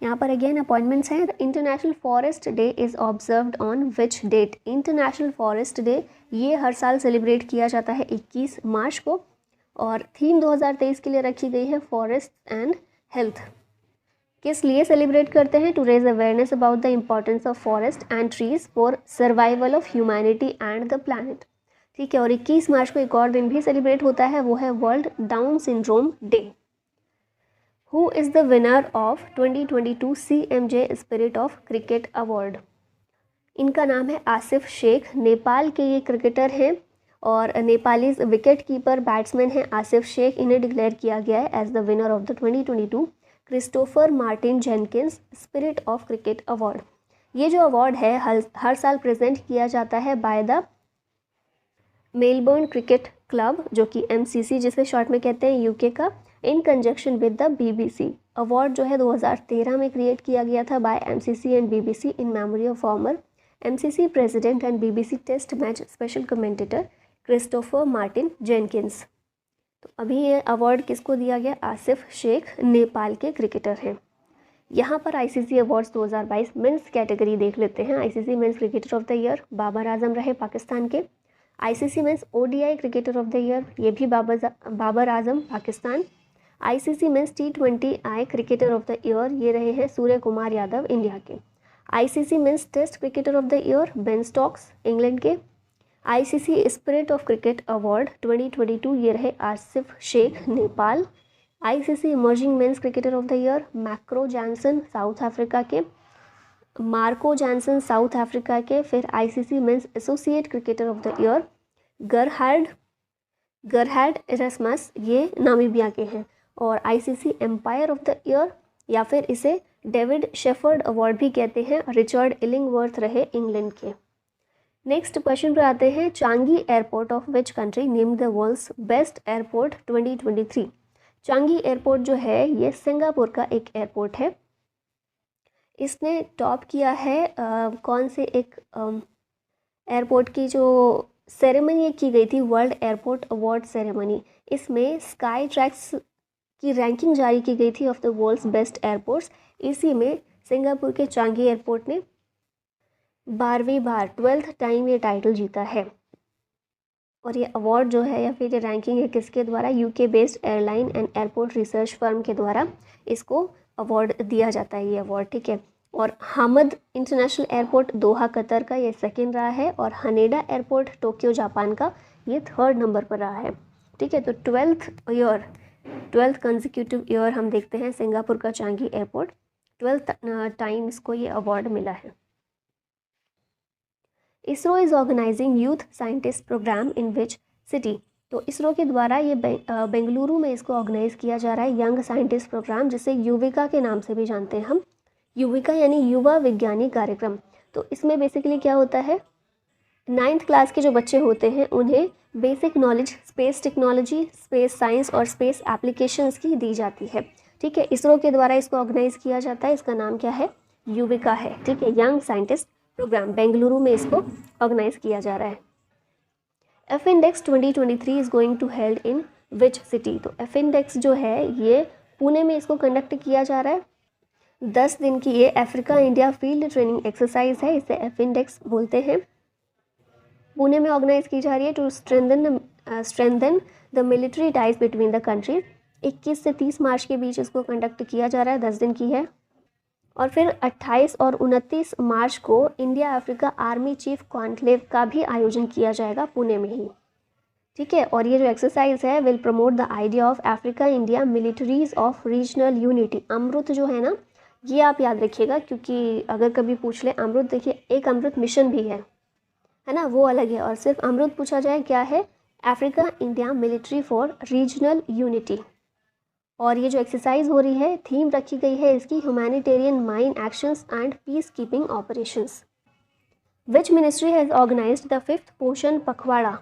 यहाँ पर अगेन अपॉइंटमेंट्स हैं। International Forest Day is observed on which date. International Forest Day ये हर साल सेलिब्रेट किया जाता है 21 मार्च को, और थीम 2023 के लिए रखी गई है फॉरेस्ट एंड हेल्थ। किस लिए सेलिब्रेट करते हैं? To raise awareness about the importance of forest and trees for survival of humanity and the planet. ठीक है, और 21 मार्च को एक और दिन भी सेलिब्रेट होता है, वो है world down syndrome day. Who is the winner of 2022 CMJ spirit of cricket award. इनका नाम है आसिफ शेख। नेपाल के ये क्रिकेटर हैं और नेपाली विकेट कीपर बैट्समैन हैं आसिफ शेख। इन्हें डिक्लेयर किया गया है as the winner of the 2022 Christopher Martin Jenkins spirit of cricket award. ये जो अवार्ड है हर साल प्रेजेंट किया जाता है by the Melbourne cricket club, जो कि MCC जिसे शॉर्ट में कहते हैं UK का, in conjunction with the BBC। Award जो है 2013 में क्रिएट किया गया था by MCC and BBC in memory of former MCC president and BBC test match special commentator Christopher Martin Jenkins. तो अभी ये अवार्ड किसको दिया गया? आसिफ शेख, नेपाल के क्रिकेटर हैं। यहाँ पर ICC अवार्ड्स 2022 मेंस कैटेगरी देख लेते हैं। ICC men's cricketer of the year Babar Azam रहे पाकिस्तान के। ICC men's ODI cricketer of the year, ये भी Babar Azam Pakistan. ICC men's T20I cricketer of the year, ये रहे हैं सूर्य कुमार यादव इंडिया के। ICC men's test cricketer of the year Ben Stokes England के। ICC spirit of cricket award 2022 ये रहे Asif Sheikh Nepal. ICC emerging men's cricketer of the year macro Jansen South Africa के, मार्को जॉनसन साउथ अफ्रीका के। फिर ICC men's associate cricketer of the year Gerhard Erasmus, ये नामीबिया के हैं। और ICC umpire of the year, या फिर इसे डेविड शेफर्ड अवार्ड भी कहते हैं, रिचर्ड इलिंगवर्थ रहे इंग्लैंड के। नेक्स्ट क्वेश्चन पर आते हैं। Changi airport of which country named the world's best airport 2023। Changi airport जो है ये सिंगापुर का एक एयरपोर्ट है। इसने टॉप किया है कौन से एक एयरपोर्ट की जो सेरेमनी की गई थी, वर्ल्ड एयरपोर्ट अवार्ड सेरेमनी। इसमें स्काई ट्रैक्स की रैंकिंग जारी की गई थी of the world's best airports. इसी में सिंगापुर के चांगी एयरपोर्ट ने 12वीं बार 12th टाइम ये टाइटल जीता है। और ये अवार्ड जो है या फिर ये रैंकिंग है किसके द्वारा? UK based airline and airport research firm के द्वारा इसको अवार्ड दिया जाता है, ये अवार्ड। ठीक है, और Hamid international airport Doha Qatar का ये सेकेंड रहा है, और हनेडा एयरपोर्ट टोक्यो जापान का ये 3rd नंबर पर रहा है। ठीक है, तो 12th कंसेक्यूटिव ईयर हम देखते हैं सिंगापुर का चांगी एयरपोर्ट 12th टाइम इसको ये अवार्ड मिला है। ISRO is organising youth scientist programme in which city. तो इसरो के द्वारा ये बेंगलुरु में इसको ऑर्गेनाइज किया जा रहा है यंग साइंटिस्ट प्रोग्राम, जिसे युविका के नाम से भी जानते हैं हम। युविका यानी युवा विज्ञानी कार्यक्रम। तो इसमें बेसिकली क्या होता है, 9th क्लास के जो बच्चे होते हैं उन्हें basic knowledge space technology, space science और स्पेस एप्लीकेशंस की दी जाती है। ठीक है, इसरो के द्वारा इसको ऑर्गेनाइज किया जाता है। इसका नाम क्या है? युविका है। ठीक है, यंग साइंटिस्ट प्रोग्राम बेंगलुरु में इसको ऑर्गेनाइज किया जा रहा है। F-Index 2023 is going to held in which city. तो F-Index जो है ये पुणे में इसको कंडक्ट किया जा रहा है। 10 दिन की ये Africa India field training exercise है, इसे F-Index बोलते हैं। पुणे में ऑर्गेनाइज की जा रही है to strengthen strengthen the military ties between the countries. 21 से 30 मार्च के बीच इसको कंडक्ट किया जा रहा है, 10 दिन की है। और फिर 28 और 29 मार्च को India Africa army chief conclave का भी आयोजन किया जाएगा पुणे में ही, ठीक है। और ये जो एक्सरसाइज है will promote the idea of Africa India militaries of regional unity. अमृत जो है ना, ये आप याद रखिएगा, क्योंकि अगर कभी पूछ ले अमृत, देखिए एक अमृत मिशन भी है ना, वो अलग है। और सिर्फ अमृत पूछा जाए क्या है, Africa India military for regional unity. और ये जो एक्सरसाइज हो रही है, थीम रखी गई है इसकी humanitarian mine actions and peace keeping operations. Which ministry has organised the 5th Poshan Pakhwada.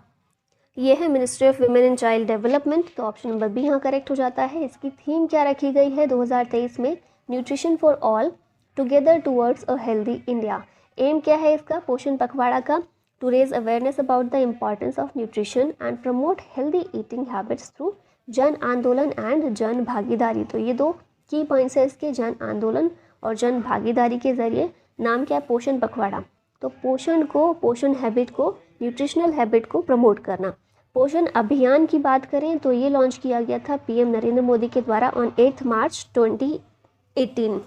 ये है ministry of women and child development, तो ऑप्शन नंबर बी यहाँ करेक्ट हो जाता है। इसकी थीम क्या रखी गई है 2023 में, nutrition for all together towards a healthy India. Aim क्या है इसका पोषण पखवाड़ा का, to raise awareness about the importance of nutrition and promote healthy eating habits through Jan Andolan and जन भागीदारी। तो ये दो की पॉइंट्स है इसके, जन आंदोलन और जन भागीदारी के जरिए। नाम क्या है, पोषण पखवाड़ा। तो पोषण को, पोषण हैबिट को, न्यूट्रिशनल हैबिट को प्रमोट करना। पोषण अभियान की बात करें तो ये लॉन्च किया गया था पीएम नरेंद्र मोदी के द्वारा on 8 March 2018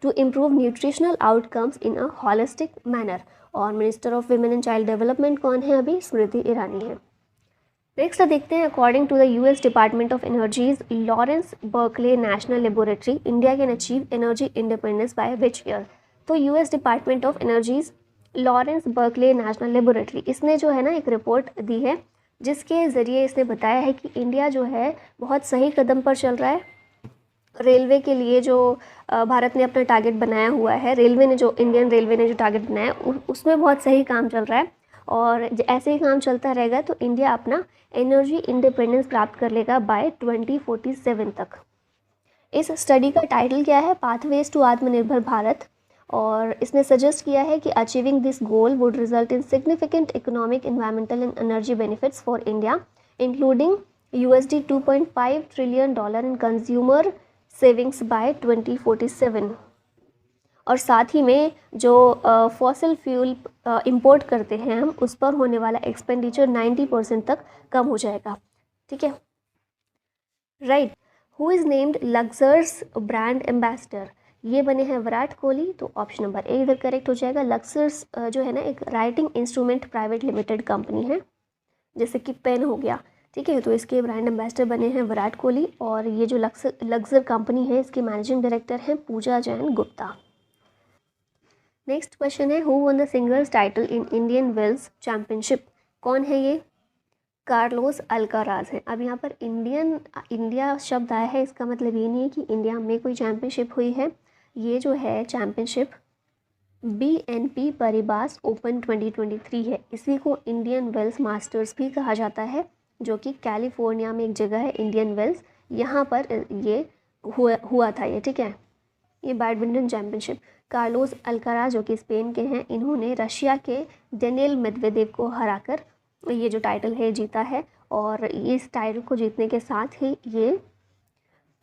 to improve nutritional outcomes in a holistic manner. और minister of women and child development कौन है अभी, स्मृति ईरानी है। नेक्स्ट देखते हैं, according to the US Department of Energy's Lawrence Berkeley National Laboratory, India can achieve energy independence by which year. तो US Department of Energy's Lawrence Berkeley National Laboratory, इसने जो है ना एक रिपोर्ट दी है जिसके ज़रिए इसने बताया है कि इंडिया जो है बहुत सही कदम पर चल रहा है। रेलवे के लिए जो भारत ने अपना टारगेट बनाया हुआ है, रेलवे ने जो, इंडियन रेलवे ने जो टारगेट बनाया उसमें बहुत सही काम चल रहा है। और ऐसे ही काम चलता रहेगा तो इंडिया अपना एनर्जी इंडिपेंडेंस प्राप्त कर लेगा बाय 2047 तक। इस स्टडी का टाइटल क्या है, पाथवेज टू आत्मनिर्भर भारत। और इसने सजेस्ट किया है कि achieving this goal would result in significant economic, environmental and energy benefits for India, including $2.5 trillion in consumer savings by 2047। और साथ ही में जो फॉसिल फ्यूल इंपोर्ट करते हैं हम, उस पर होने वाला एक्सपेंडिचर 90% तक कम हो जाएगा, ठीक है, right. Who is named Luxor's brand ambassador, ये बने हैं विराट कोहली। तो ऑप्शन नंबर ए इधर करेक्ट हो जाएगा। लक्सर्स जो है ना एक writing instrument private limited company है, जैसे कि पेन हो गया, ठीक है। तो इसके ब्रांड एम्बेसडर बने हैं विराट कोहली। और ये जो लक्सर कंपनी है, इसके मैनेजिंग डायरेक्टर हैं पूजा जैन गुप्ता। नेक्स्ट क्वेश्चन है, who won the singles title in Indian Wells championship. कौन है ये, कार्लोस अल्काराज है। अब यहाँ पर इंडिया शब्द आया है, इसका मतलब ये नहीं है कि इंडिया में कोई चैंपियनशिप हुई है। ये जो है चैंपियनशिप BNP परिबास ओपन 2023 है। इसी को इंडियन वेल्स मास्टर्स भी कहा जाता है, जो कि कैलिफोर्निया में एक जगह है इंडियन वेल्स, यहाँ पर ये हुआ था ये, ठीक है। ये बैडमिंटन चैंपियनशिप कार्लोस अल्काराज जो कि स्पेन के हैं, इन्होंने रशिया के डेनियल मेदवेदेव को हराकर ये जो टाइटल है जीता है। और इस टाइटल को जीतने के साथ ही ये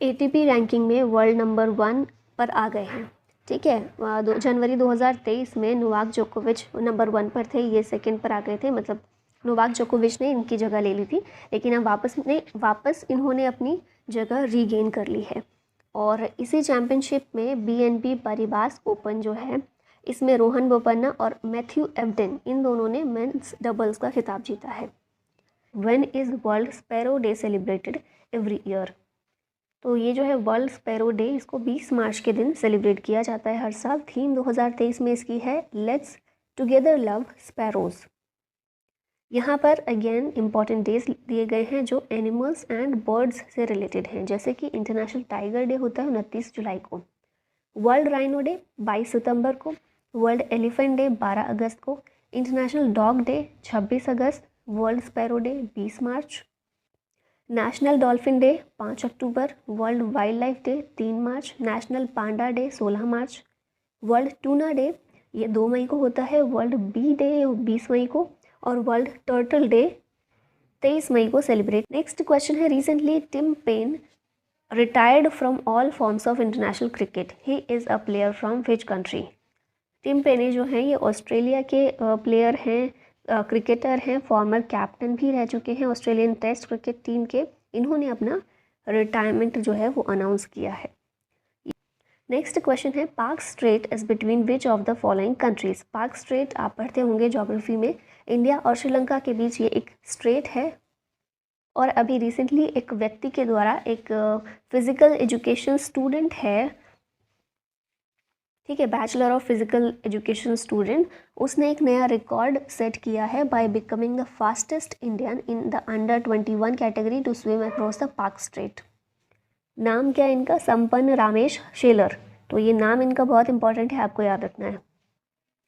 ATP रैंकिंग में वर्ल्ड नंबर 1 पर आ गए हैं, ठीक है। जनवरी 2023 में नोवाक जोकोविच नंबर 1 पर थे, ये सेकंड पर आ गए थे, मतलब नोवाक जोकोविच ने इनकी जगह ले ली थी, लेकिन अब वापस इन्होंने अपनी जगह रीगेन कर ली है। और इसी चैम्पियनशिप में BNP परिबास ओपन जो है, इसमें रोहन बोपन्ना और मैथ्यू एब्डेन, इन दोनों ने मेंस डबल्स का खिताब जीता है। When is world sparrow day celebrated every year. तो ये जो है वर्ल्ड स्पैरो डे, इसको 20 मार्च के दिन सेलिब्रेट किया जाता है हर साल। थीम 2023 में इसकी है लेट्स टुगेदर लव स्पैरोज। यहाँ पर अगेन इम्पॉर्टेंट डेज दिए गए हैं जो एनिमल्स एंड बर्ड्स से रिलेटेड हैं, जैसे कि इंटरनेशनल टाइगर डे होता है 29 जुलाई को, वर्ल्ड राइनो डे 22 सितंबर को, वर्ल्ड एलिफेंट डे 12 अगस्त को, इंटरनेशनल डॉग डे 26 अगस्त, वर्ल्ड स्पैरो डे 20 मार्च, नेशनल डॉल्फिन डे 5 अक्टूबर, वर्ल्ड वाइल्ड लाइफ डे 3 मार्च, नेशनल पांडा डे 16 मार्च, वर्ल्ड टूना डे ये 2 मई को होता है, वर्ल्ड बी डे 20 मई को, और वर्ल्ड टर्टल डे 23 मई को सेलिब्रेट। नेक्स्ट क्वेश्चन है, recently Tim Paine retired from all forms of international cricket, he is a player from which country. Tim Paine जो हैं ये ऑस्ट्रेलिया के प्लेयर हैं, क्रिकेटर हैं, फॉर्मर कैप्टन भी रह चुके हैं ऑस्ट्रेलियन टेस्ट क्रिकेट टीम के, इन्होंने अपना रिटायरमेंट जो है वो अनाउंस किया है। नेक्स्ट क्वेश्चन है, park straight is between which of the following countries. Park straight आप पढ़ते होंगे ज्योग्राफी में, इंडिया और श्रीलंका के बीच ये एक स्ट्रेट है और अभी रिसेंटली एक व्यक्ति के द्वारा, एक फिजिकल एजुकेशन स्टूडेंट है, ठीक है, bachelor of physical education student, उसने एक नया रिकॉर्ड सेट किया है by becoming the fastest Indian in the under 21 category to swim across the park straight. नाम क्या है इनका? संपन्न रामेश शेलर। तो ये नाम इनका बहुत इंपॉर्टेंट है, आपको याद रखना है।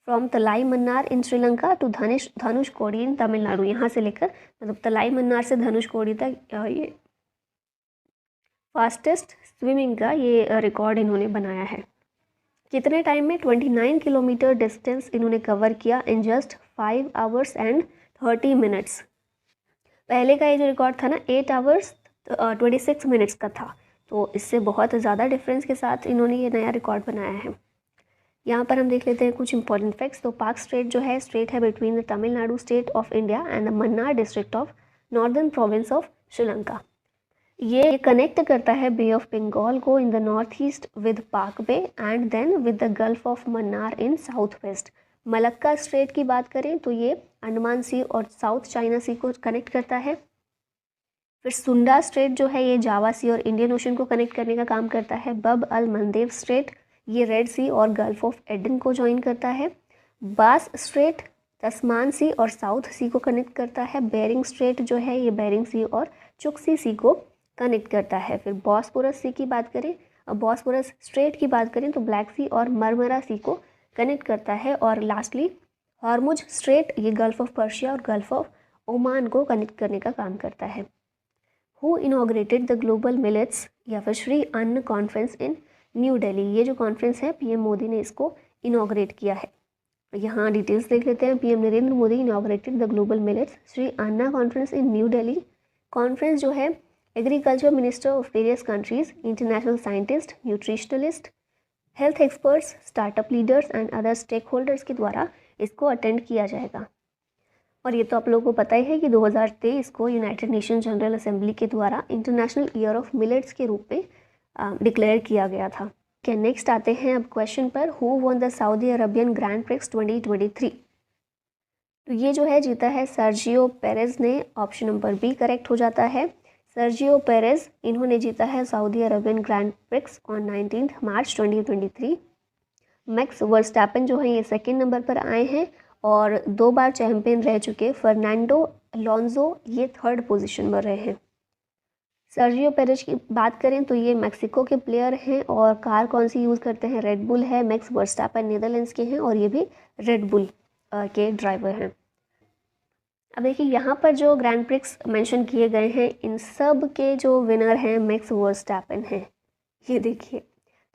From Talai Mannar in Sri Lanka to Dhanushkodi in Tamil Nadu, यहाँ से लेकर मतलब तलाई मन्नार से धनुषकोडी तक ये फास्टेस्ट स्विमिंग का ये रिकॉर्ड इन्होंने बनाया है। कितने टाइम में? 29 किलोमीटर डिस्टेंस इन्होंने कवर किया in just 5 hours and 30 minutes. पहले का ये जो रिकॉर्ड था ना 8 आवर्स 26 मिनट्स का था, तो इससे बहुत ज़्यादा डिफरेंस के साथ इन्होंने ये नया रिकॉर्ड बनाया है। यहाँ पर हम देख लेते हैं कुछ इंपॉर्टेंट फैक्ट्स। तो पार्क स्ट्रेट जो है, स्ट्रेट है between the Tamil Nadu state of India and the Mannar district of northern province of Sri Lanka. ये कनेक्ट करता है बे ऑफ बंगाल को in the north east with Palk bay and then with the gulf of Mannar in south west. Malacca strait की बात करें तो ये अंडमान सी और साउथ चाइना सी को कनेक्ट करता है। फिर सुंडा स्ट्रेट जो है ये जावा सी और इंडियन ओशन को कनेक्ट करने का काम करता है। बब अल मंदेव स्ट्रेट ये रेड सी और गल्फ ऑफ एडन को ज्वाइन करता है। बास स्ट्रेट तस्मान सी और साउथ सी को कनेक्ट करता है। बेरिंग स्ट्रेट जो है ये बेरिंग सी और चुक्सी सी को कनेक्ट करता है। फिर बॉस्पोरस सी की बात करें, बॉस्पोरस स्ट्रेट की बात करें तो ब्लैक सी और मरमरा सी को कनेक्ट करता है। और लास्टली हॉर्मुज स्ट्रेट ये गल्फ ऑफ पर्शिया और गल्फ ऑफ ओमान को कनेक्ट करने का काम करता है। Who inaugurated the global millets या फिर श्री अन्न कॉन्फ्रेंस इन न्यू दिल्ली। ये जो कॉन्फ्रेंस है पीएम मोदी ने इसको इनॉग्रेट किया है। यहाँ डिटेल्स देख लेते हैं। PM Narendra Modi inaugurated the global millets Shri Anna conference in New Delhi. Conference जो है agriculture minister of various countries, international scientist, nutritionalist, health experts, startup leaders and other stakeholders के द्वारा इसको अटेंड किया जाएगा। और ये तो आप लोगों को पता ही है कि 2023 को यूनाइटेड नेशन जनरल असेंबली के द्वारा इंटरनेशनल ईयर ऑफ मिलेट्स के रूप में डिक्लेयर किया गया था। क्या नेक्स्ट आते हैं अब क्वेश्चन पर, who won the Saudi Arabian Grand prix 2023। तो ये जो है जीता है सर्जियो पेरेज ने। ऑप्शन नंबर बी करेक्ट हो जाता है। सर्जियो पेरेज इन्होंने जीता है Saudi Arabian Grand prix on 19 March 2023। Max Verstappen जो है ये सेकेंड नंबर पर आए हैं और 2 बार चैंपियन रह चुके फर्नांडो अलोंसो ये थर्ड पोजीशन पर रहे हैं। सर्जियो पेरेज की बात करें तो ये मैक्सिको के प्लेयर हैं और कार कौन सी यूज़ करते हैं? रेड बुल है। मैक्स वर्स्टैपन नीदरलैंड्स के हैं और ये भी रेड बुल के ड्राइवर हैं। अब देखिए यहाँ पर जो ग्रैंड प्रिक्स मेंशन किए गए हैं इन सब के जो विनर हैं मैक्स वर्स्टैपन हैं। ये देखिए,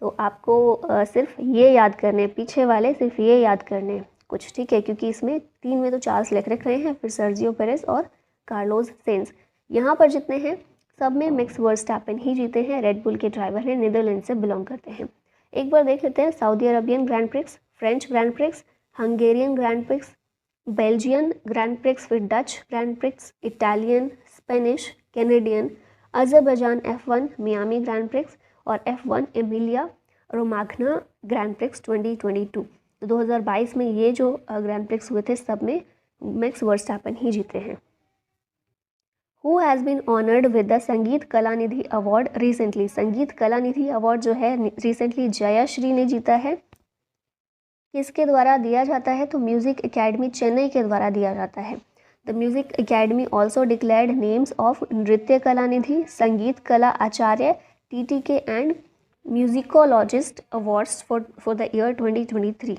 तो आपको सिर्फ ये याद करने, पीछे वाले सिर्फ ये याद करने कुछ, ठीक है, क्योंकि इसमें 3 में तो चार्ल्स लेक्लेर्क रहे हैं, फिर सर्जियो पेरेज और कार्लोस सेंस। यहाँ पर जितने हैं सब में मैक्स वर्स्टैपन ही जीते हैं। रेड बुल के ड्राइवर हैं, नीदरलैंड से बिलोंग करते हैं। एक बार देख लेते हैं Saudi Arabian Grand Prix, French Grand Prix, Hungarian Grand Prix, Belgian Grand Prix, फिर Dutch Grand Prix, Italian, Spanish, Canadian, Azerbaijan F1 Miami Grand Prix और F1 Emilia Romagna grand prix 2022। तो 2022 में ये जो ग्रैंड प्रिक्स हुए थे सब में मैक्स वर्स्टैपन ही जीते हैं। Who has been honoured with the Sangeet Kalanidhi award recently. संगीत कलानिधि अवार्ड जो है रिसेंटली जयाश्री ने जीता है। किसके द्वारा दिया जाता है? तो म्यूज़िक एकेडमी चेन्नई के द्वारा दिया जाता है। The music academy also declared names of नृत्य कलानिधि, संगीत कला आचार्य, TTK and म्यूजिकोलॉजिस्ट awards for the year 2023।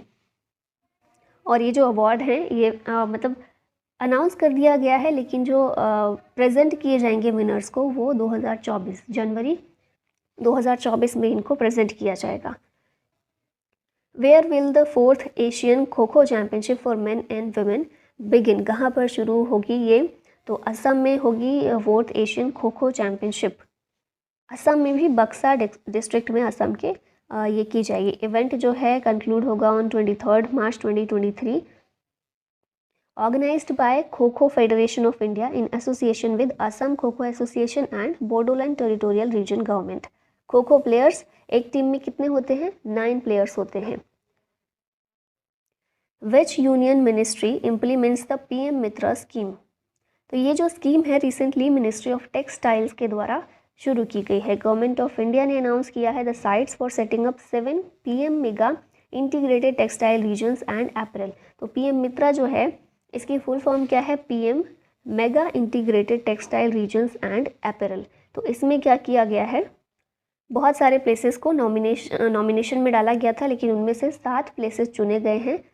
और ये जो अवार्ड हैं ये मतलब अनाउंस कर दिया गया है, लेकिन जो प्रेजेंट किए जाएंगे विनर्स को वो 2024 जनवरी 2024 में इनको प्रेजेंट किया जाएगा। Where will the 4th Asian kho kho championship for main and women begin. कहाँ पर शुरू होगी ये? तो असम में होगी 4th Asian kho kho championship. Assam में भी बक्सा डिस्ट्रिक्ट में असम के ये की जाएगी। इवेंट जो है कंक्लूड होगा on 23 March 2023 organised by kho kho federation of India in association with Assam kho kho association and Bodoland territorial reason government. Kho kho players एक टीम में कितने होते हैं? 9 प्लेयर्स होते हैं। विच union ministry implements the PM Mitra scheme? तो ये जो स्कीम है रिसेंटली मिनिस्ट्री ऑफ टेक्सटाइल्स के द्वारा शुरू की गई है। गवर्नमेंट ऑफ इंडिया ने अनाउंस किया है the sites for setting up 7 PM mega integrated textile regions and apparel. तो पीएम मित्रा जो है इसकी फुल फॉर्म क्या है? PM mega integrated textile regions and apparel. तो इसमें क्या किया गया है? बहुत सारे प्लेसेस को नॉमिनेशन में डाला गया था, लेकिन उनमें से 7 प्लेसेस चुने गए हैं।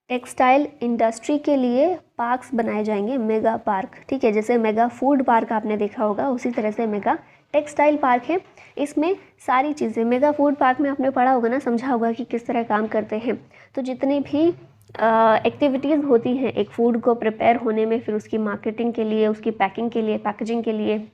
टेक्सटाइल इंडस्ट्री के लिए पार्क्स बनाए जाएंगे, मेगा पार्क, ठीक है। जैसे मेगा फूड पार्क आपने देखा होगा, उसी तरह से मेगा टेक्सटाइल पार्क है। इसमें सारी चीज़ें, मेगा फूड पार्क में आपने पढ़ा होगा ना, समझा होगा कि किस तरह काम करते हैं। तो जितनी भी एक्टिविटीज़ होती हैं एक फूड को प्रिपेयर होने में, फिर उसकी मार्केटिंग के लिए, उसकी पैकिंग के लिए, पैकेजिंग के लिए,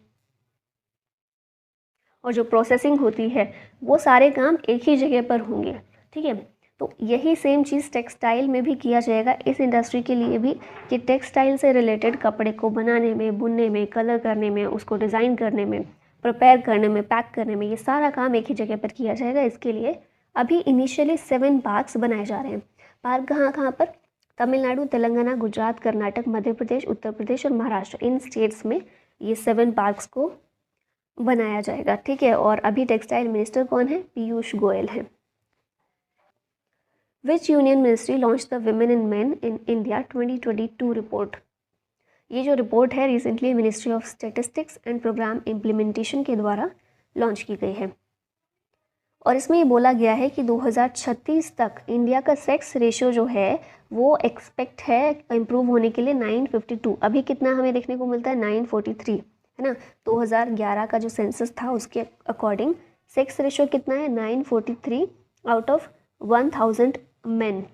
और जो प्रोसेसिंग होती है, वो सारे काम एक ही जगह पर होंगे, ठीक है। तो यही सेम चीज़ टेक्सटाइल में भी किया जाएगा इस इंडस्ट्री के लिए भी, कि टेक्सटाइल से रिलेटेड कपड़े को बनाने में, बुनने में, कलर करने में, उसको डिज़ाइन करने में, प्रिपेयर करने में, पैक करने में, ये सारा काम एक ही जगह पर किया जाएगा। इसके लिए अभी इनिशियली 7 पार्क्स बनाए जा रहे हैं। पार्क कहाँ कहाँ पर? तमिलनाडु, तेलंगाना, गुजरात, कर्नाटक, मध्य प्रदेश, उत्तर प्रदेश और महाराष्ट्र, इन स्टेट्स में ये 7 पार्क्स को बनाया जाएगा, ठीक है। और अभी टेक्सटाइल मिनिस्टर कौन है? पीयूष गोयल है। Which union ministry launch the women and men in India 2022 report? ये जो रिपोर्ट है recently ministry of statistics and programme implementation के द्वारा लॉन्च की गई है। और इसमें ये बोला गया है कि 2036 तक इंडिया का सेक्स रेशियो जो है वो एक्सपेक्ट है इम्प्रूव होने के लिए 952। अभी कितना हमें देखने को मिलता है? 943, है ना। 2011 का जो सेंसस था उसके अकॉर्डिंग सेक्स रेशियो कितना है? 943 आउट ऑफ 1000 मेन,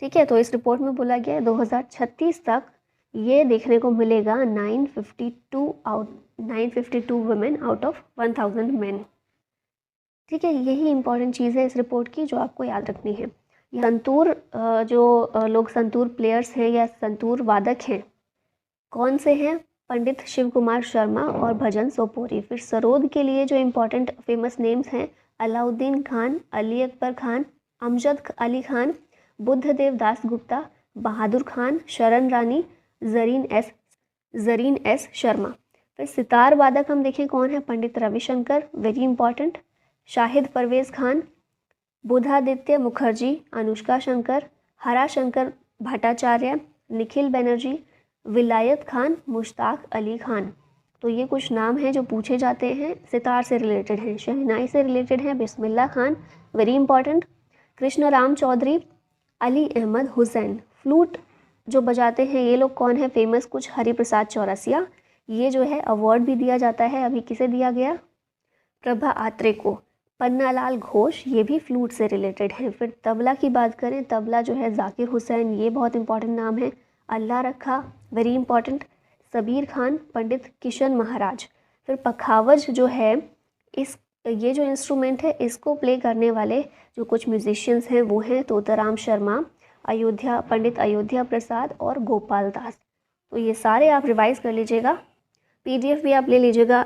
ठीक है। तो इस रिपोर्ट में बोला गया है 2036 तक ये देखने को मिलेगा 952 वुमेन आउट ऑफ 1000 मेन, ठीक है। यही इंपॉर्टेंट चीज़ है इस रिपोर्ट की जो आपको याद रखनी है। संतूर लोग संतूर प्लेयर्स हैं या संतूर वादक हैं, कौन से हैं? पंडित शिव कुमार शर्मा और भजन सोपोरी। फिर सरोद के लिए जो इम्पोर्टेंट फेमस नेम्स हैं, अलाउद्दीन खान, अली अकबर खान, अमजद अली खान, बुद्धदेव दास गुप्ता, बहादुर खान, शरण रानी, जरीन एस शर्मा। फिर सितार वादक हम देखें कौन है? Pandit Ravishankar, very important. शाहिद परवेज़ खान, बुधादित्य मुखर्जी, अनुष्का शंकर, हरा शंकर भट्टाचार्य, निखिल बनर्जी, विलायत खान, मुश्ताक अली खान। तो ये कुछ नाम हैं जो पूछे जाते हैं, सितार से रिलेटेड हैं, शहनाई से रिलेटेड हैं, Bismillah Khan, very important. Krishna Ram Chaudhary, Ali Ahmed Hussain. Flute जो बजाते हैं ये लोग कौन है फेमस? कुछ हरिप्रसाद चौरसिया। ये जो है अवार्ड भी दिया जाता है, अभी किसे दिया गया? प्रभा आत्रे को। पन्नालाल घोष, ये भी फ्लूट से रिलेटेड हैं। फिर तबला की बात करें, तबला जो है जाकिर हुसैन, ये बहुत इंपॉर्टेंट नाम है। अल्लाह रखा, वेरी इंपॉर्टेंट। सबीर खान, पंडित किशन महाराज। फिर पखावज जो है, ये जो इंस्ट्रूमेंट है इसको प्ले करने वाले जो कुछ म्यूजिशियंस हैं वो हैं तोताराम शर्मा, पंडित अयोध्या प्रसाद और गोपाल दास। तो ये सारे आप रिवाइज कर लीजिएगा। PDF भी आप ले लीजिएगा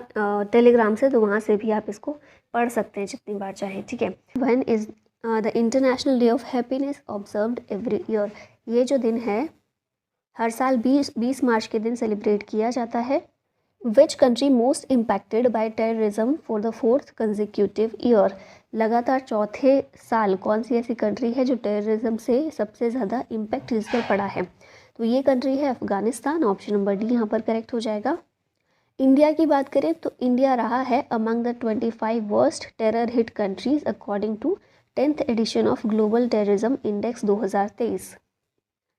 टेलीग्राम से, तो वहाँ से भी आप इसको पढ़ सकते हैं जितनी बार चाहें, ठीक है। When is the international day of happiness observed every year? ये जो दिन है हर साल 20 मार्च के दिन सेलिब्रेट किया जाता है। Which country most impacted by terrorism for the 4th consecutive year? लगातार चौथे साल कौन सी ऐसी कंट्री है जो टेररिज्म से सबसे ज़्यादा इम्पैक्ट जिस पर पड़ा है? तो ये कंट्री है अफ़गानिस्तान। ऑप्शन नंबर डी यहाँ पर करेक्ट हो जाएगा। इंडिया की बात करें तो इंडिया रहा है among the 25 worst terror hit countries according to 10th edition of global terrorism index 2023।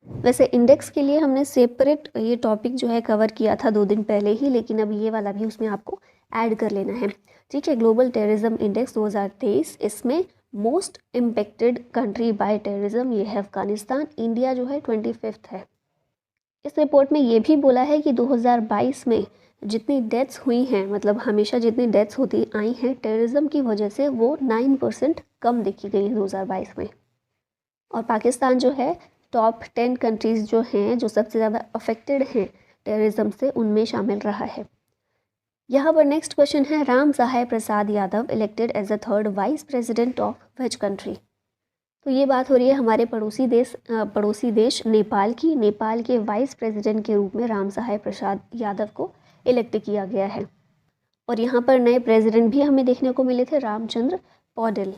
वैसे इंडेक्स के लिए हमने सेपरेट ये टॉपिक जो है कवर किया था 2 दिन पहले ही, लेकिन अब ये वाला भी उसमें आपको ऐड कर लेना है, ठीक है। ग्लोबल टेररिज्म इंडेक्स 2023, इसमें most impacted country bye terrorism ये है अफगानिस्तान। इंडिया जो है 25th है। इस रिपोर्ट में ये भी बोला है कि 2022 में जितनी डेथ्स हुई हैं, मतलब हमेशा जितनी डेथ्स होती आई हैं टेररिज्म की वजह से, वो 9% कम देखी गई है 2022 में। और पाकिस्तान जो है टॉप 10 कंट्रीज़ जो हैं जो सबसे ज़्यादा अफेक्टेड हैं टेररिज्म से, उनमें शामिल रहा है। यहाँ पर नेक्स्ट क्वेश्चन है, Ram Sahay Prasad Yadav elected as the third vice president of which country. तो ये बात हो रही है हमारे पड़ोसी देश नेपाल की। नेपाल के वाइस प्रेसिडेंट के रूप में राम सहाय प्रसाद यादव को इलेक्ट किया गया है। और यहाँ पर नए प्रेसिडेंट भी हमें देखने को मिले थे, रामचंद्र पौडेल।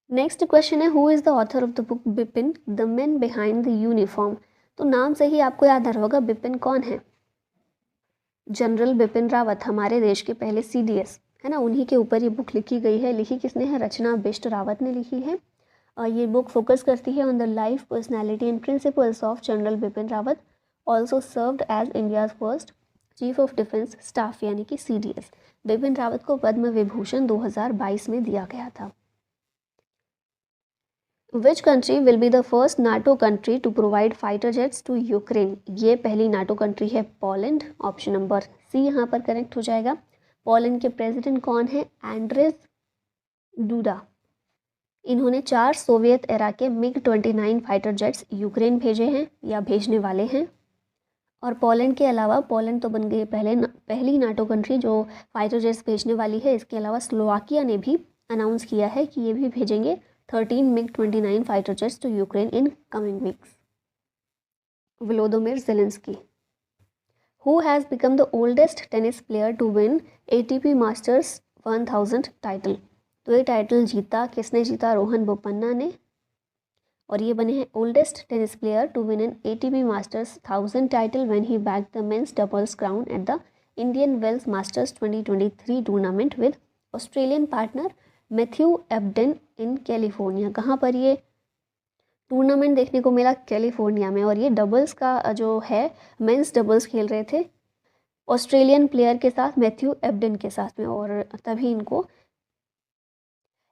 नेक्स्ट क्वेश्चन है, who is the author of the book Bipin the man behind the uniform. तो नाम से ही आपको याद आ रहा होगा बिपिन कौन है। जनरल बिपिन रावत, हमारे देश के पहले CDS है ना, उन्हीं के ऊपर ये बुक लिखी गई है। लिखी किसने है, रचना बिष्ट रावत ने लिखी है। और ये बुक फोकस करती है on the life, personality and principles of general Bipin Rawat, also served as India's first chief of defence staff यानी कि CDS। बिपिन रावत को पद्म विभूषण 2022 में दिया गया था। Which country will be the first NATO country to provide fighter jets to Ukraine. ये पहली नाटो कंट्री है पोलैंड। ऑप्शन नंबर C यहाँ पर करेक्ट हो जाएगा। पोलैंड के प्रेसिडेंट कौन है, एंड्रेज डूडा। इन्होंने 4 सोवियत एरा के MiG-29 फाइटर जेट्स यूक्रेन भेजे हैं या भेजने वाले हैं। और पोलैंड के अलावा, पोलैंड तो बन गई पहली नाटो कंट्री जो फाइटर जेट्स भेजने वाली है। इसके अलावा स्लोवाकिया ने भी अनाउंस किया है कि ये भी भेजेंगे 13 MiG-29 fighter jets to Ukraine in coming weeks. Volodymyr Zelensky, who has become the oldest tennis player to win ATP masters 1000 title. तो ये टाइटल किसने जीता, रोहन बोपन्ना ने। और ये बने हैं oldest tennis player to win an ATP masters 1000 title when he bagged the men's doubles crown at the Indian Wells masters 2023 tournament with Australian partner Matthew Ebden in California. कहाँ पर ये टूर्नामेंट देखने को मिला, कैलिफोर्निया में। और ये डबल्स का जो है, मेंस डबल्स खेल रहे थे ऑस्ट्रेलियन प्लेयर के साथ, मैथ्यू एब्डेन के साथ में, और तभी इनको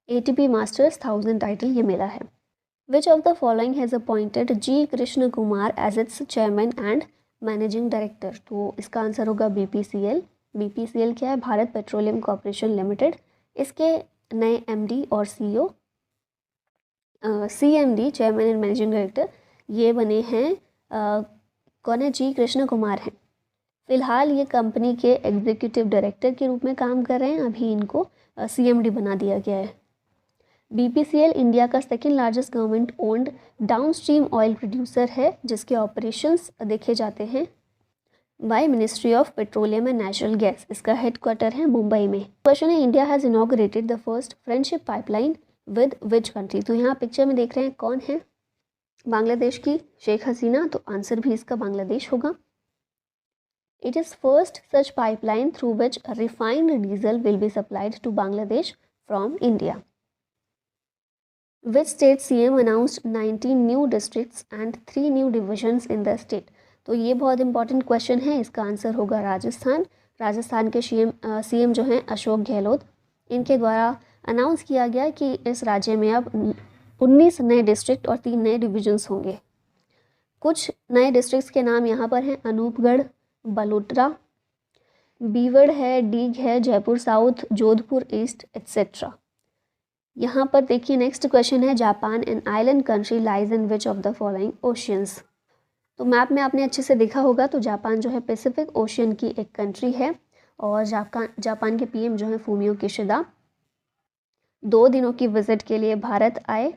ATP मास्टर्स 1000 टाइटल ये मिला है। Which of the following has appointed G Krishna Kumar as its chairman and managing director. तो इसका आंसर होगा BPCL। BPCL क्या है, भारत पेट्रोलियम कॉर्पोरेशन लिमिटेड। इसके नए MD और CEO CMD chairman and managing director ये बने हैं कौन है, G कृष्ण कुमार हैं। फिलहाल ये कंपनी के एग्जीक्यूटिव डायरेक्टर के रूप में काम कर रहे हैं। अभी इनको CMD बना दिया गया है। BPCL इंडिया का second largest government owned downstream oil producer है, जिसके ऑपरेशंस देखे जाते हैं by ministry of petroleum and natural gas. इसका हेडक्वार्टर है मुंबई में। क्वेश्चन है, India has inaugurated the first friendship pipeline with which country. तो यहाँ पिक्चर में देख रहे हैं कौन है, बांग्लादेश की शेख हसीना। तो आंसर भी इसका बांग्लादेश होगा। It is first such pipeline through which refined diesel will be supplied to Bangladesh from India. Which state CM announced 19 new districts and 3 new divisions in the state। तो ये बहुत इंपॉर्टेंट क्वेश्चन है। इसका आंसर होगा राजस्थान। राजस्थान के CM जो हैं अशोक गहलोत, इनके द्वारा अनाउंस किया गया कि इस राज्य में अब 19 नए डिस्ट्रिक्ट और 3 नए डिविजन्स होंगे। कुछ नए डिस्ट्रिक्ट्स के नाम यहाँ पर हैं, अनूपगढ़, बलोत्रा, बीवड़ है, डीग है, Jaipur south, Jodhpur east etcetera. यहाँ पर देखिए नेक्स्ट क्वेश्चन है, Japan an island country lies in which of the following oceans. तो मैप में आपने अच्छे से देखा होगा, तो जापान जो है पैसिफिक ओशियन की एक कंट्री है। और जापान के PM जो है फूमियो किशिदा 2 दिनों की विजिट के लिए भारत आए।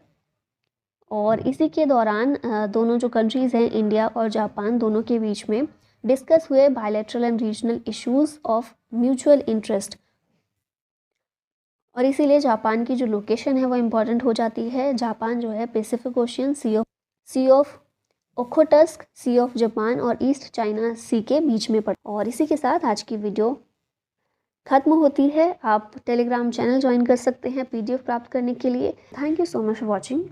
और इसी के दौरान दोनों जो कंट्रीज़ हैं, इंडिया और जापान, दोनों के बीच में डिस्कस हुए bilateral and regional issues of mutual interest. और इसीलिए जापान की जो लोकेशन है वो इम्पॉर्टेंट हो जाती है। जापान जो है Pacific ocean, sea of Okhotsk, sea of Japan और ईस्ट चाइना सी के बीच में पड़। और इसी के साथ आज की वीडियो ख़त्म होती है। आप टेलीग्राम चैनल ज्वाइन कर सकते हैं PDF प्राप्त करने के लिए। Thank you so much for watching.